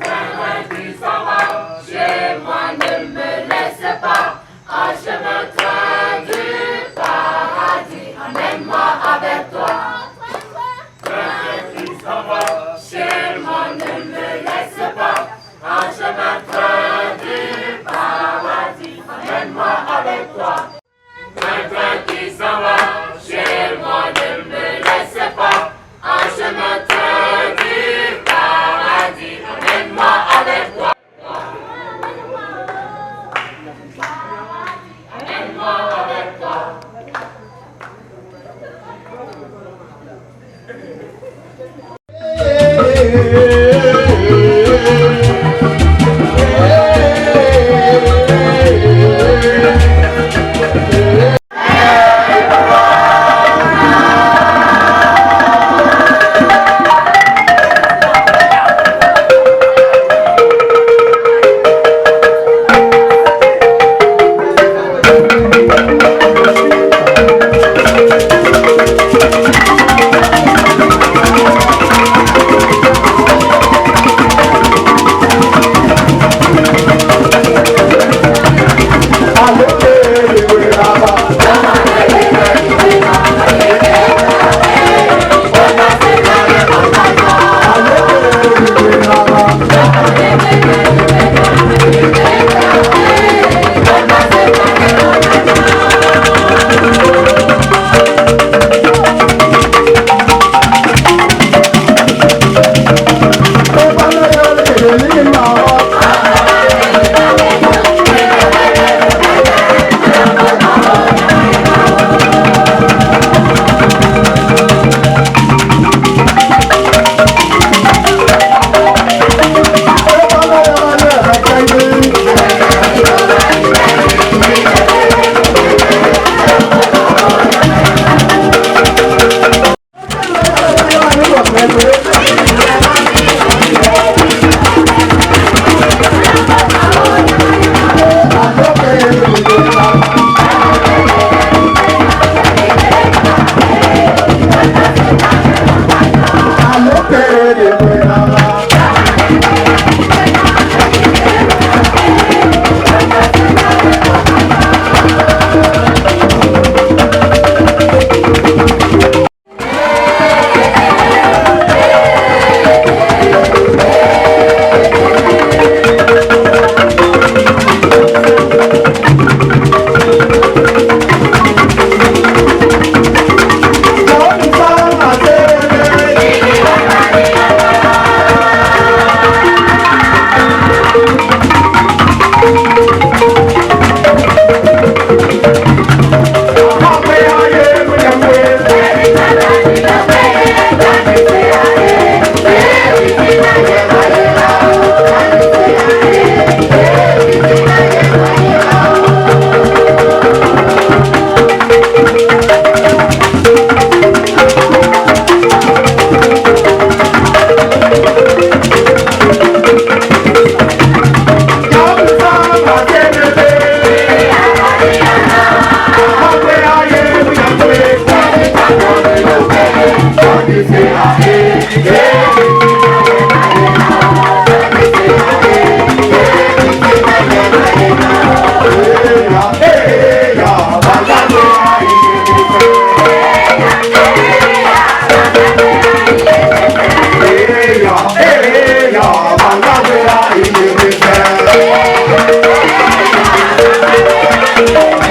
Tranquille là-bas, chez moi, ne me laisse pas en chemin train du paradis. Amène-moi avec toi. Tranquille là-bas, chez moi, ne me laisse pas en chemin train du paradis. Amène-moi avec toi. Tranquille là-bas, chez moi, ne me laisse pas en chemin train du paradis. Amène-moi avec toi. Amène-moi avec toi. Thank you.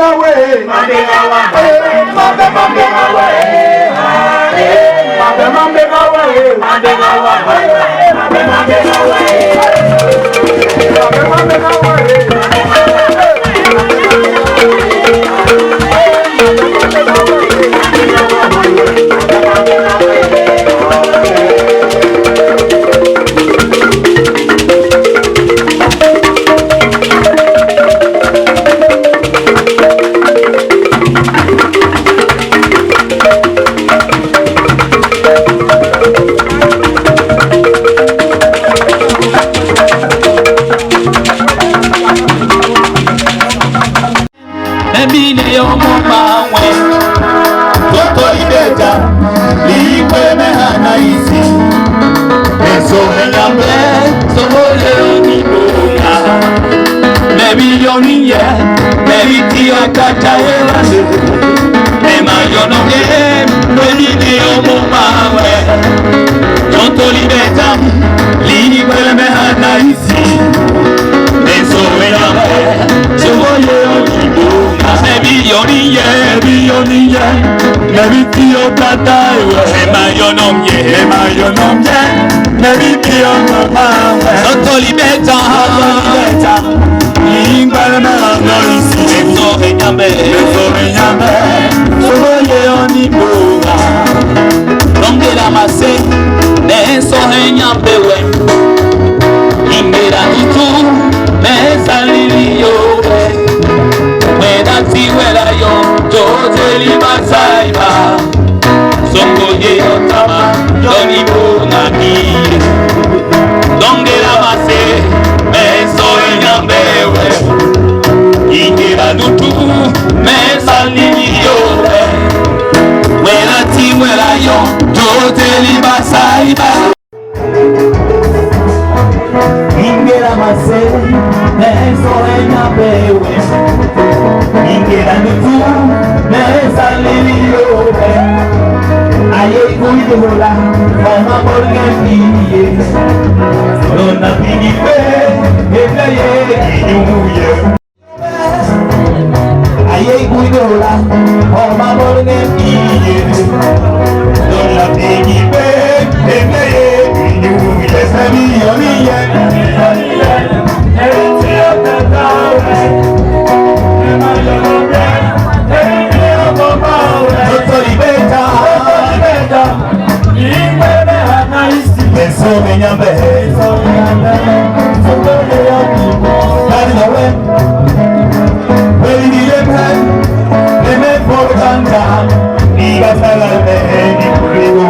Away. tata ewase ema yono ye melide omomawe tonto libeta likwele mehana isi enso eyawe sewoye okibo ebiyoniye nebiti otata ewe ema yonomye nebiti omomawe tonto libeta likwele mehana isi enso enyame sewoye oniboga Rongela mase, neso henyambewe Ingera tutu, mesa liliyowe Mweda tiwela yo, jote libasaiba Songo ye otama, yoni bunani Rongela mase, neso henyambewe Ingera tutu, mesa liliyowe Mwela tiwela yo, jote libasaiba Ingera mase, neso enyabewe Ingera nutu, nesa liliyowe Aye kuidola, mama morge piye Lona pingipe, ebleye inyuye Aye kuidola, mama morge piye Lona pingipe, ebleye inyuye Semi yoniye, eriti otatawe Ema yonomye, eriti otomawe Totolibeta, Ingwebe hanaisi Beso menyambe, Sotoye yokibo Karinawe, Welidilebe, Eme portanta Niga salame, Nikurigo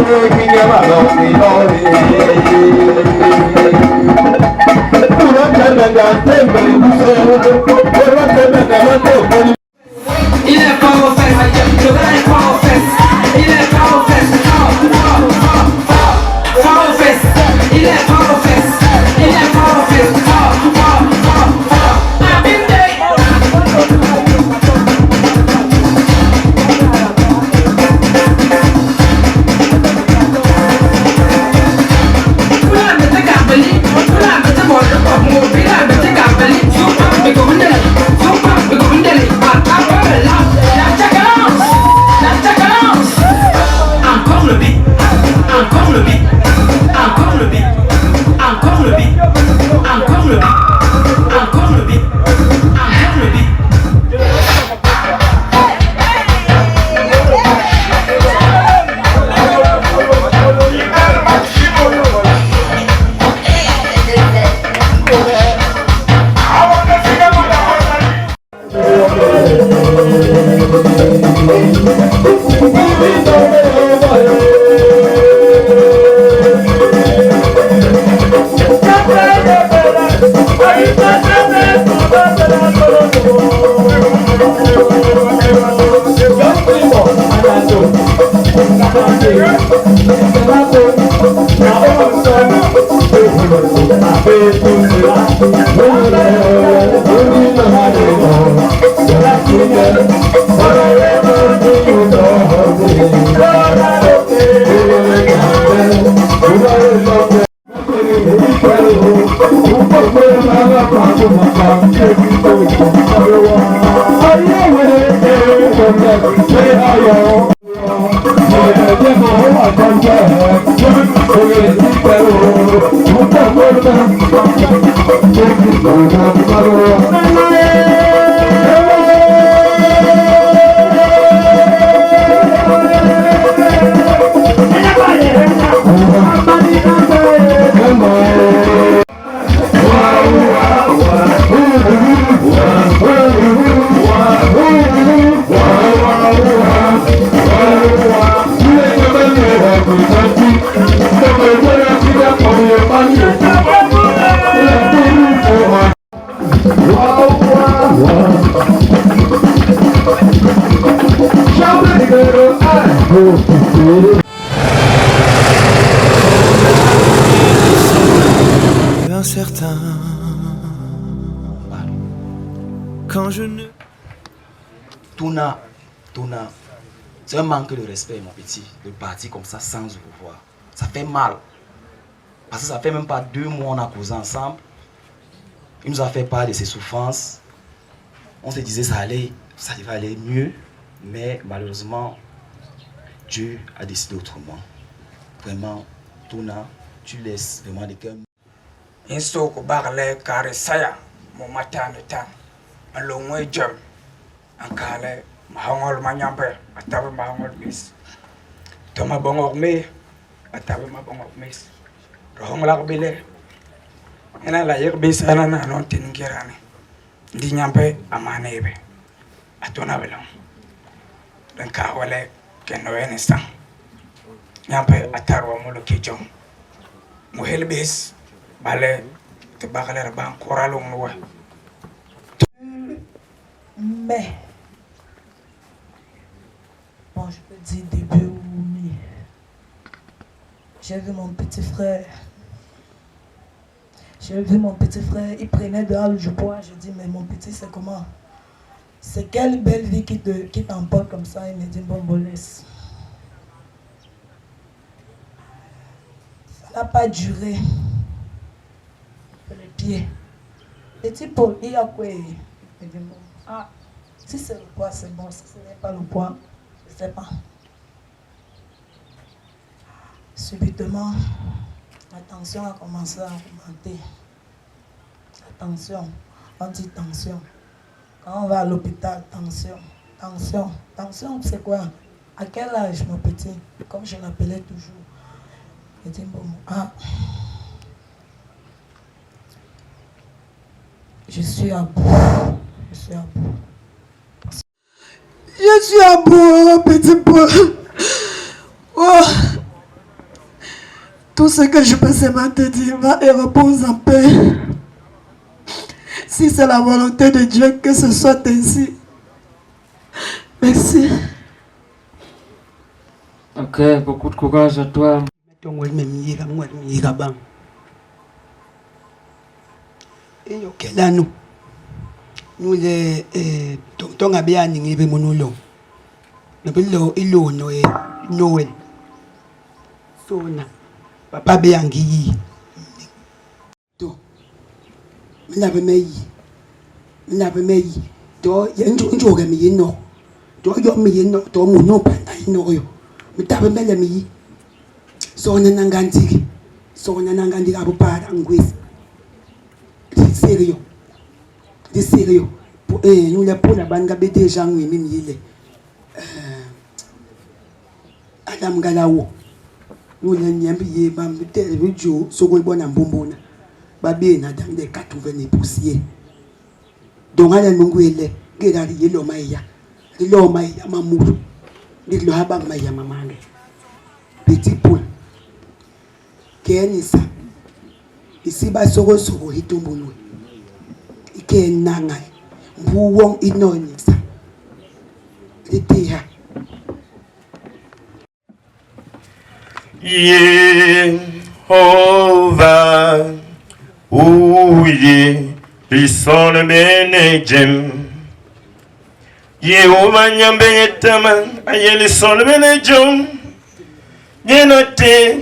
Il est pas aux fesses, je vais pas aux fesses. Il est pas aux fesses, pas aux fesses. Il est pas aux fesses, il est pas aux fesses. Incertain quand je ne... Touna, c'est un manque de respect, mon petit, de partir comme ça sans vous voir. Ça fait mal. Parce que ça fait même pas 2 mois qu'on a causé ensemble. Il nous a fait part de ses souffrances. On se disait ça devait aller mieux. Mais malheureusement, Dieu a décidé autrement. Vraiment, Touna, tu laisses vraiment des cœurs. Inso ko bagle kare saya mo matane tan alo ngoy jam ankale mahongol manyambe atabe mahongol mis to mabongok me atabe mabongok mis rohong la bile ena la yek bis ana na non tin gerane ndi nyambe amanebe atona belo dan ka wale keno enestan nyambe atarwa mo lo kijom mo helbis balé te bakalera ban koralong no. Mais bon, je peux dire début ou mi. J'ai vu mon petit frère. Il prenait dehors du bois. Je dis, mais mon petit, c'est comment? C'est quelle belle vie qui t'emporte comme ça? Il me dit, bon, laisse. Ça n'a pas duré. Les pieds. Et tu Paul, il y a quoi? Il me dit, bon, ah, si c'est le poids, c'est bon. Si ce n'est pas le poids, je ne sais pas. Subitement, la tension a commencé à augmenter. La tension, on dit tension. Quand on va à l'hôpital, tension, c'est quoi? À quel âge, mon petit? Comme je l'appelais toujours. Il dit, bon, ah, je suis à bout. Je suis à bout, petit peu. Oh, Tout ce que je peux seulement te dire, va et repose en paix. Si c'est la volonté de Dieu, que ce soit ainsi. Merci. Ok, beaucoup de courage à toi. Nous les tonton a bien ningé monologue. Le bilo ilo Noël. Sona. Papa Béangui. To. M'lave meyi. M'lave meyi. To yenjo ga mi no. To yo mi no to mo no pa no yo. M'tabe mele mi. Sona nangantiki. Sona nangantiki abupara ngwesi. Sérieux. C'est sérieux. Nous les pour la bande des gens oui même il est Adam Galao. Nous les niam pied bam tel vidéo sokol bona bombona. Babé na dans des 80 poussières. Donc ala mungwele gera yelo maya. Lo maya mamuru. Dit le habang maya mamange. Petit poule. Kenisa. Ici ba soko soko hitumbulu. Ike nangai. Buwong inonisa. Litiha. Yehovah, ouye, lisone benejem. Yehovah nyambe yetama, aye lisone benejom. Yenote,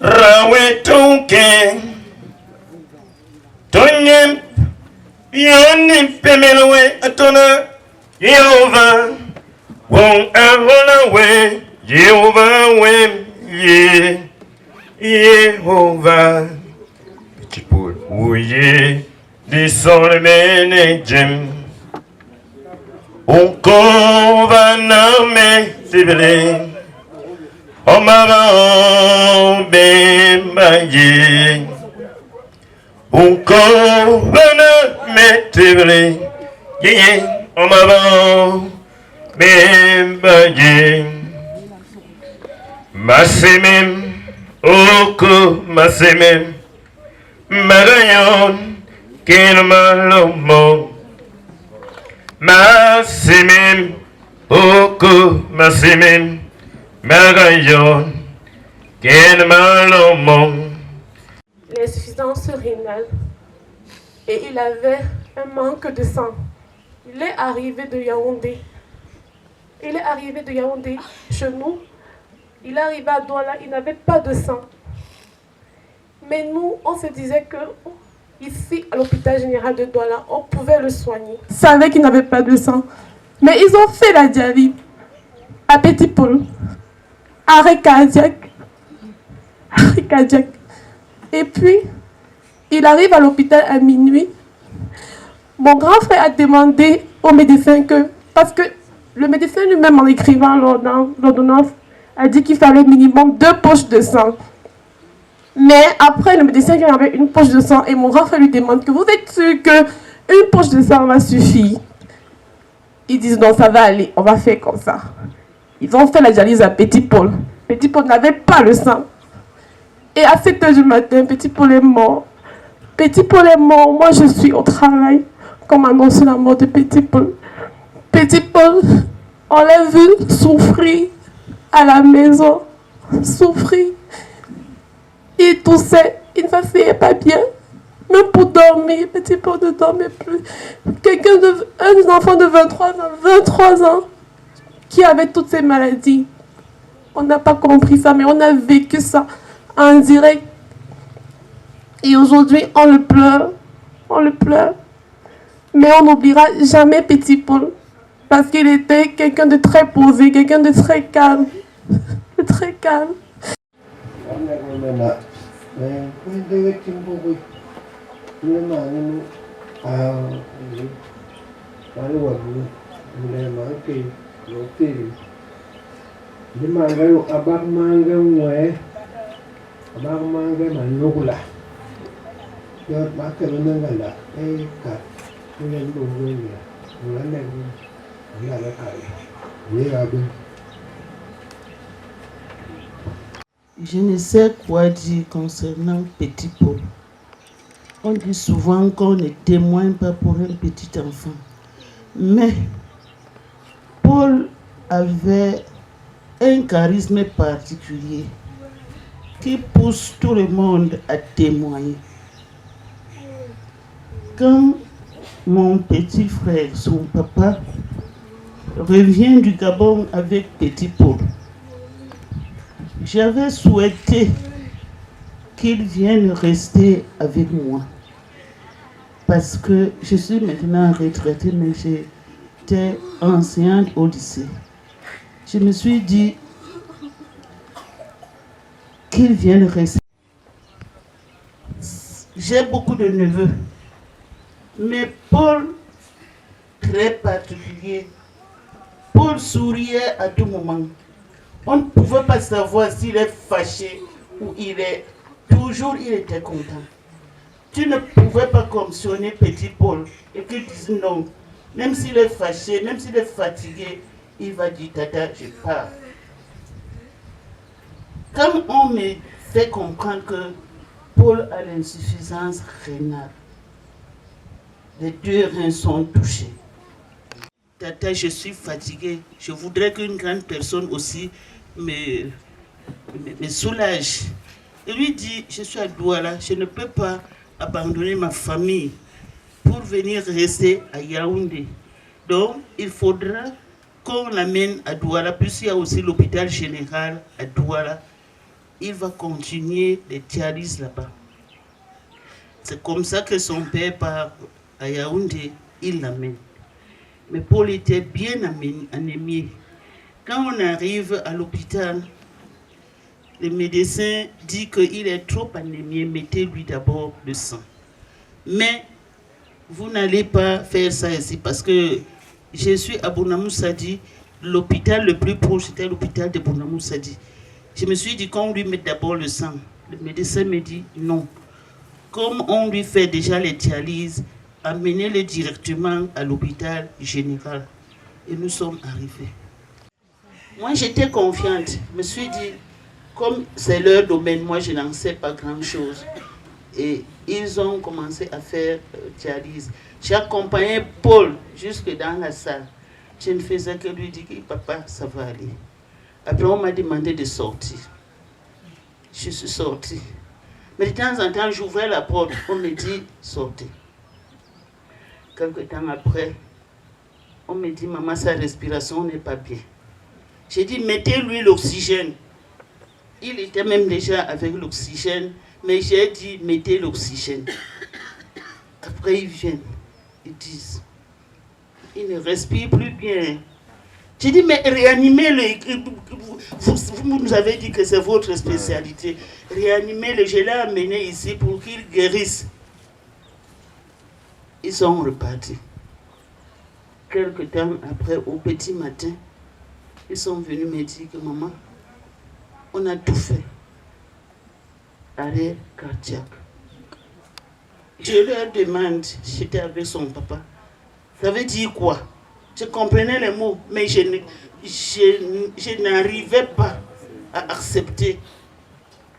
rawe tonke. Tonyem, yoni pemelwe atona. Yehovah, wong ahola we, Yehovah we. Yehovah, petit poule, ouye, descend menejem. On va nommer Tibélé, on m'a bembaye. On va nommer Tibélé, on m'a bembaye. Masemem, oko masemem, magayon, kenmalomo. Masemem, oko masemem, magayon, kenmalomo. L'insuffisance rénale et il avait un manque de sang. Il est arrivé de Yaoundé. Chez nous. Il est arrivé à Douala, il n'avait pas de sang. Mais nous, on se disait que ici, à l'hôpital général de Douala, on pouvait le soigner. Ils savaient qu'il n'avait pas de sang. Mais ils ont fait la dialyse à Petit Paul. Arrêt cardiaque. Et puis, il arrive à l'hôpital à minuit. Mon grand frère a demandé au médecin que... Parce que le médecin lui-même, en écrivant l'ordonnance, a dit qu'il fallait minimum 2 poches de sang. Mais après, le médecin qui avait une poche de sang et mon grand frère lui demande que vous êtes sûr qu'une poche de sang va suffire. Ils disent non, ça va aller, on va faire comme ça. Ils ont fait la dialyse à Petit Paul. Petit Paul n'avait pas le sang. Et à 7 h du matin, Petit Paul est mort. Petit Paul est mort, moi je suis au travail, comme annonce la mort de Petit Paul. Petit Paul, on l'a vu souffrir à la maison, souffrir. Il toussait, il ne s'asseyait pas bien. Même pour dormir, Petit Paul ne dormait plus. Un enfant de 23 ans, qui avait toutes ces maladies. On n'a pas compris ça, mais on a vécu ça en direct. Et aujourd'hui, on le pleure. Mais on n'oubliera jamais Petit Paul. Parce qu'il était quelqu'un de très posé, quelqu'un de très calme. Très calme. Je ne sais quoi dire concernant Petit Paul. On dit souvent qu'on ne témoigne pas pour un petit enfant. Mais Paul avait un charisme particulier qui pousse tout le monde à témoigner. Quand mon petit frère, son papa, revient du Gabon avec Petit Paul, j'avais souhaité qu'il vienne rester avec moi. Parce que je suis maintenant retraitée, mais j'étais enseignante au lycée. Je me suis dit qu'il vienne rester. J'ai beaucoup de neveux, mais Paul, très particulier. Paul souriait à tout moment. On ne pouvait pas savoir s'il est fâché ou il était content. Tu ne pouvais pas commissionner Petit Paul et qu'il dise non. Même s'il est fâché, même s'il est fatigué, il va dire tata, je pars. Comme on me fait comprendre que Paul a l'insuffisance rénale, les 2 reins sont touchés. Tata, je suis fatigué. Je voudrais qu'une grande personne aussi me soulage. Il lui dit, je suis à Douala, je ne peux pas abandonner ma famille pour venir rester à Yaoundé. Donc, il faudra qu'on l'amène à Douala, puisqu'il y a aussi l'hôpital général à Douala. Il va continuer les dialyses là-bas. C'est comme ça que son père part à Yaoundé, il l'amène. Mais Paul était bien anémié. Quand on arrive à l'hôpital, le médecin dit qu'il est trop anémié, mettez-lui d'abord le sang. Mais vous n'allez pas faire ça ici parce que je suis à Bounamou-Sadi, l'hôpital le plus proche c'était l'hôpital de Bounamou-Sadi. Je me suis dit qu'on lui mette d'abord le sang. Le médecin me dit non. Comme on lui fait déjà les dialyses, amenez-le directement à l'hôpital général. Et nous sommes arrivés. Moi j'étais confiante. Je me suis dit, comme c'est leur domaine, moi je n'en sais pas grand-chose. Et ils ont commencé à faire dialyse. J'ai accompagné Paul jusque dans la salle. Je ne faisais que lui dire, papa, ça va aller. Après, on m'a demandé de sortir. Je suis sortie. Mais de temps en temps, j'ouvrais la porte. On me dit, sortez. Quelque temps après, on me dit, maman, sa respiration n'est pas bien. J'ai dit, mettez-lui l'oxygène. Il était même déjà avec l'oxygène, mais j'ai dit, mettez l'oxygène. Après, ils viennent, ils disent, il ne respire plus bien. J'ai dit, mais réanimez-le. Vous nous avez dit que c'est votre spécialité. Réanimez-le. Je l'ai amené ici pour qu'il guérisse. Ils sont repartis. Quelque temps après, au petit matin, ils sont venus me dire que maman, on a tout fait. Arrêt cardiaque. Je leur demande, j'étais avec son papa, ça veut dire quoi? Je comprenais les mots, mais je n'arrivais pas à accepter.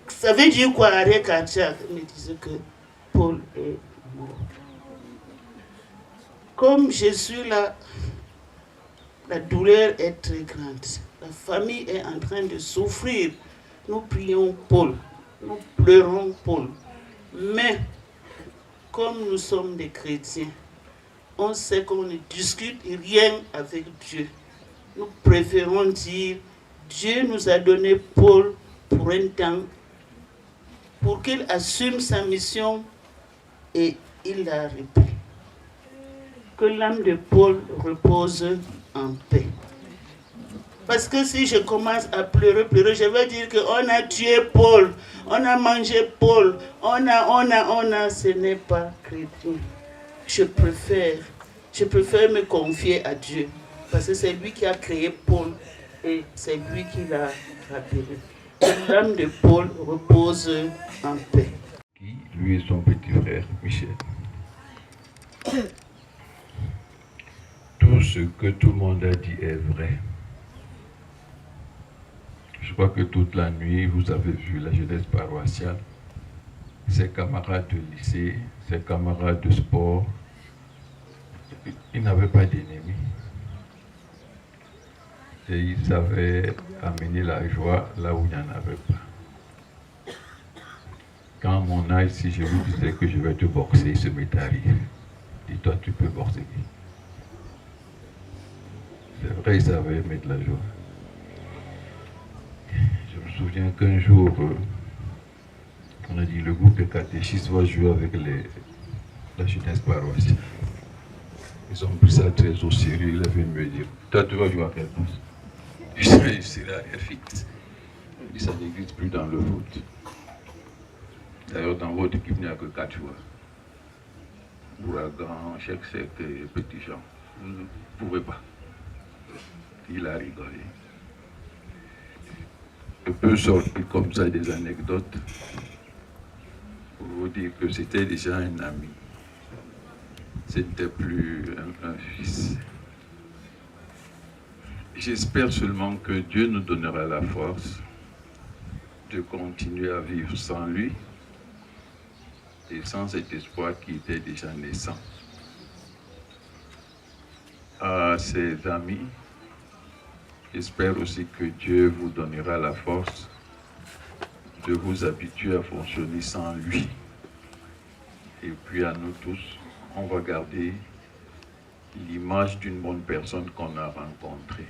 Ça veut dire quoi, arrêt cardiaque? Il me disait que Paul est mort. Comme je suis là, la douleur est très grande. La famille est en train de souffrir. Nous prions Paul, nous pleurons Paul. Mais, comme nous sommes des chrétiens, on sait qu'on ne discute rien avec Dieu. Nous préférons dire, Dieu nous a donné Paul pour un temps, pour qu'il assume sa mission et il l'a repris. Que l'âme de Paul repose en paix. Parce que si je commence à pleurer, je vais dire qu'on a tué Paul, on a mangé Paul, on a, ce n'est pas chrétien. Je préfère me confier à Dieu, parce que c'est lui qui a créé Paul et c'est lui qui l'a rappelé. Que l'âme de Paul repose en paix. Lui et son petit frère, Michel. Tout ce que tout le monde a dit est vrai. Je crois que toute la nuit, vous avez vu la jeunesse paroissiale, ses camarades de lycée, ses camarades de sport. Ils n'avaient pas d'ennemis. Et ils savaient amener la joie là où il n'y en avait pas. Quand mon âge, si je lui disais que je vais te boxer, il se mettait à rire. Dis-toi, tu peux boxer. C'est vrai, il savait mettre la joie. Je me souviens qu'un jour, on a dit le groupe de catéchistes va jouer avec la jeunesse paroissiale. Ils ont pris ça très au sérieux. Il est venu me dire, toi tu vas jouer à quelle place? Je serai arrière fixe. Il dit, ça n'existe plus dans le foot. D'ailleurs, dans votre équipe, il n'y a que 4 joueurs. Bouragan, Cheikh Sek et Petit Jean. Vous ne pouvez pas. Il a rigolé. Je peux sortir comme ça des anecdotes pour vous dire que c'était déjà un ami. Ce n'était plus un fils. J'espère seulement que Dieu nous donnera la force de continuer à vivre sans lui et sans cet espoir qui était déjà naissant. À ses amis, j'espère aussi que Dieu vous donnera la force de vous habituer à fonctionner sans lui. Et puis à nous tous, on va garder l'image d'une bonne personne qu'on a rencontrée.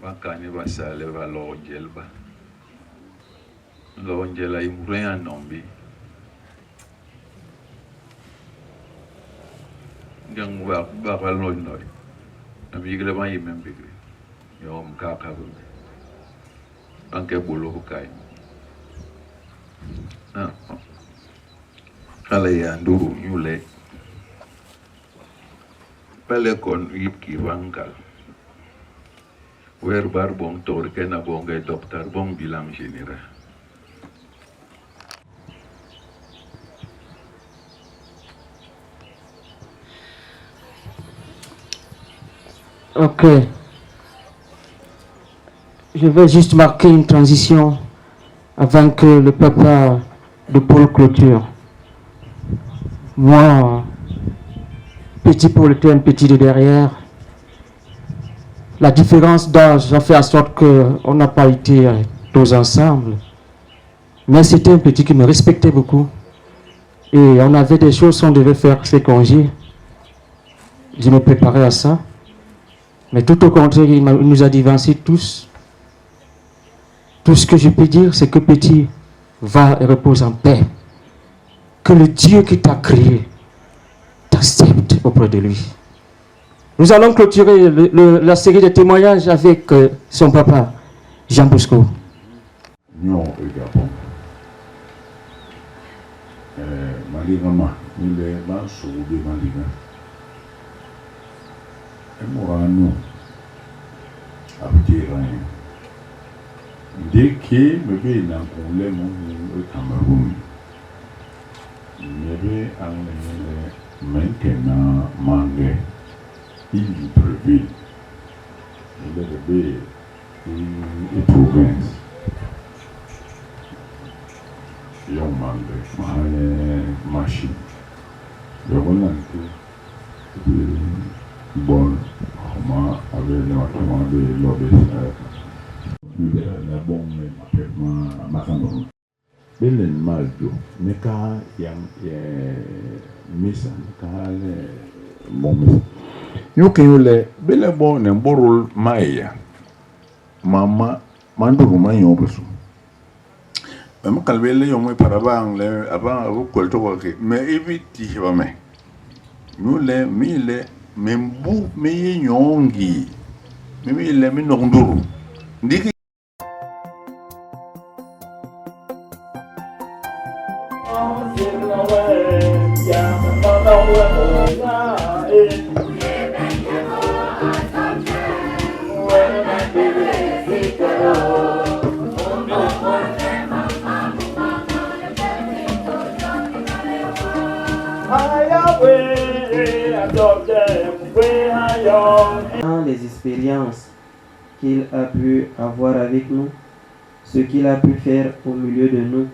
Bakane va s'allever à l'Orgelba. L'Orgelba, il mourait en nombre. Gang va baralon noy. Amigle va y même bigre. Yom kaka bu. Anke bolo kay. Ah. Kala ya nduru yule. Pele kon yip ki vangal. Wer bar bon tor kena bonga docteur bon bilan général. Ok. Je vais juste marquer une transition avant que le papa de Paul clôture. Moi, petit Paul était un petit de derrière. La différence d'âge a fait en sorte qu'on n'a pas été tous ensemble. Mais c'était un petit qui me respectait beaucoup. Et on avait des choses qu'on devait faire, ces congés. Je me préparais à ça. Mais tout au contraire, il nous a divancé tous. Tout ce que je peux dire, c'est que petit va et repose en paix. Que le Dieu qui t'a créé t'accepte auprès de lui. Nous allons clôturer la série de témoignages avec son papa, Jean Bosco. Non, au Gabon. Malingama, il est dans ce de Malinga. Et moi, nous, avec rien. Dès que me vais dans le Cameroun, me vais maintenant manger. Il prévient. Il est le B et province. Il y a un machine. Il y a un bon, avec le matériel de l'obéissance. La bombe est ma Belen Maldo, Neka yang misa, Kale Momis. You can let Bele born and borrow Maya. Mama Manduru Mayobusu. I'm calvele young parabang, about Coltoke, may evit me. You let me le membu me yongi. Maybe let me no do. Dans les expériences qu'il a pu avoir avec nous, ce qu'il a pu faire au milieu de nous,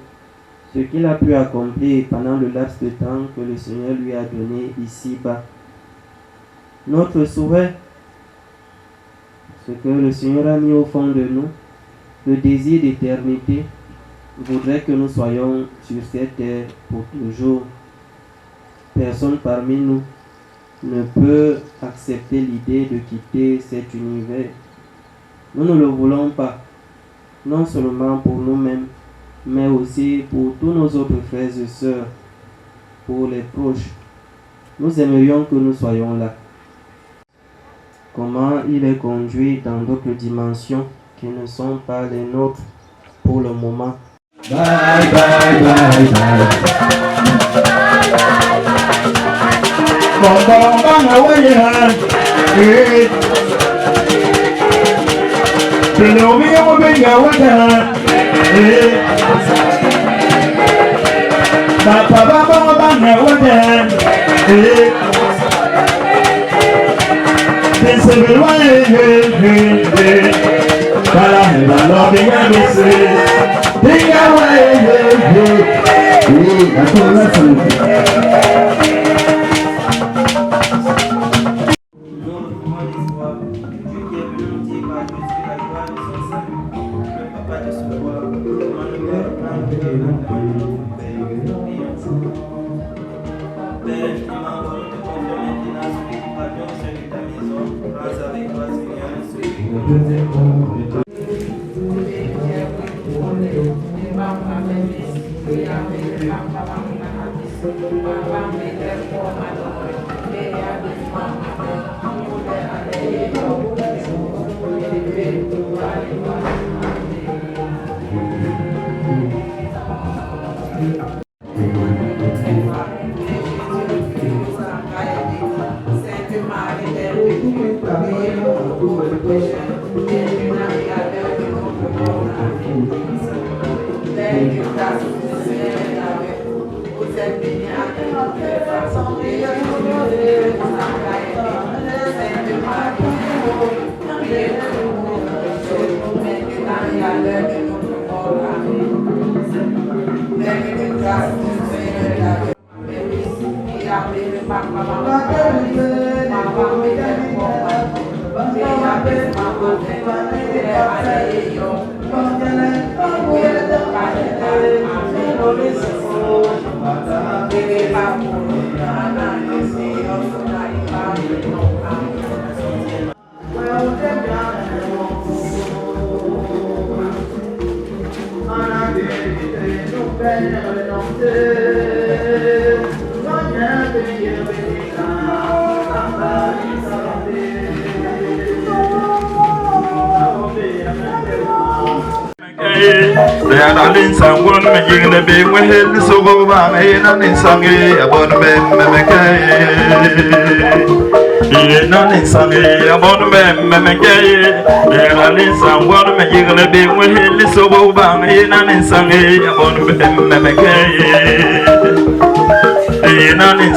ce qu'il a pu accomplir pendant le laps de temps que le Seigneur lui a donné ici-bas. Notre souhait, ce que le Seigneur a mis au fond de nous, le désir d'éternité, voudrait que nous soyons sur cette terre pour toujours. Personne parmi nous ne peut accepter l'idée de quitter cet univers. Nous ne le voulons pas, non seulement pour nous-mêmes, mais aussi pour tous nos autres frères et sœurs, pour les proches. Nous aimerions que nous soyons là. Comment il est conduit dans d'autres dimensions qui ne sont pas les nôtres pour le moment. Bye, bye, bye, bye.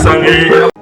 Sangi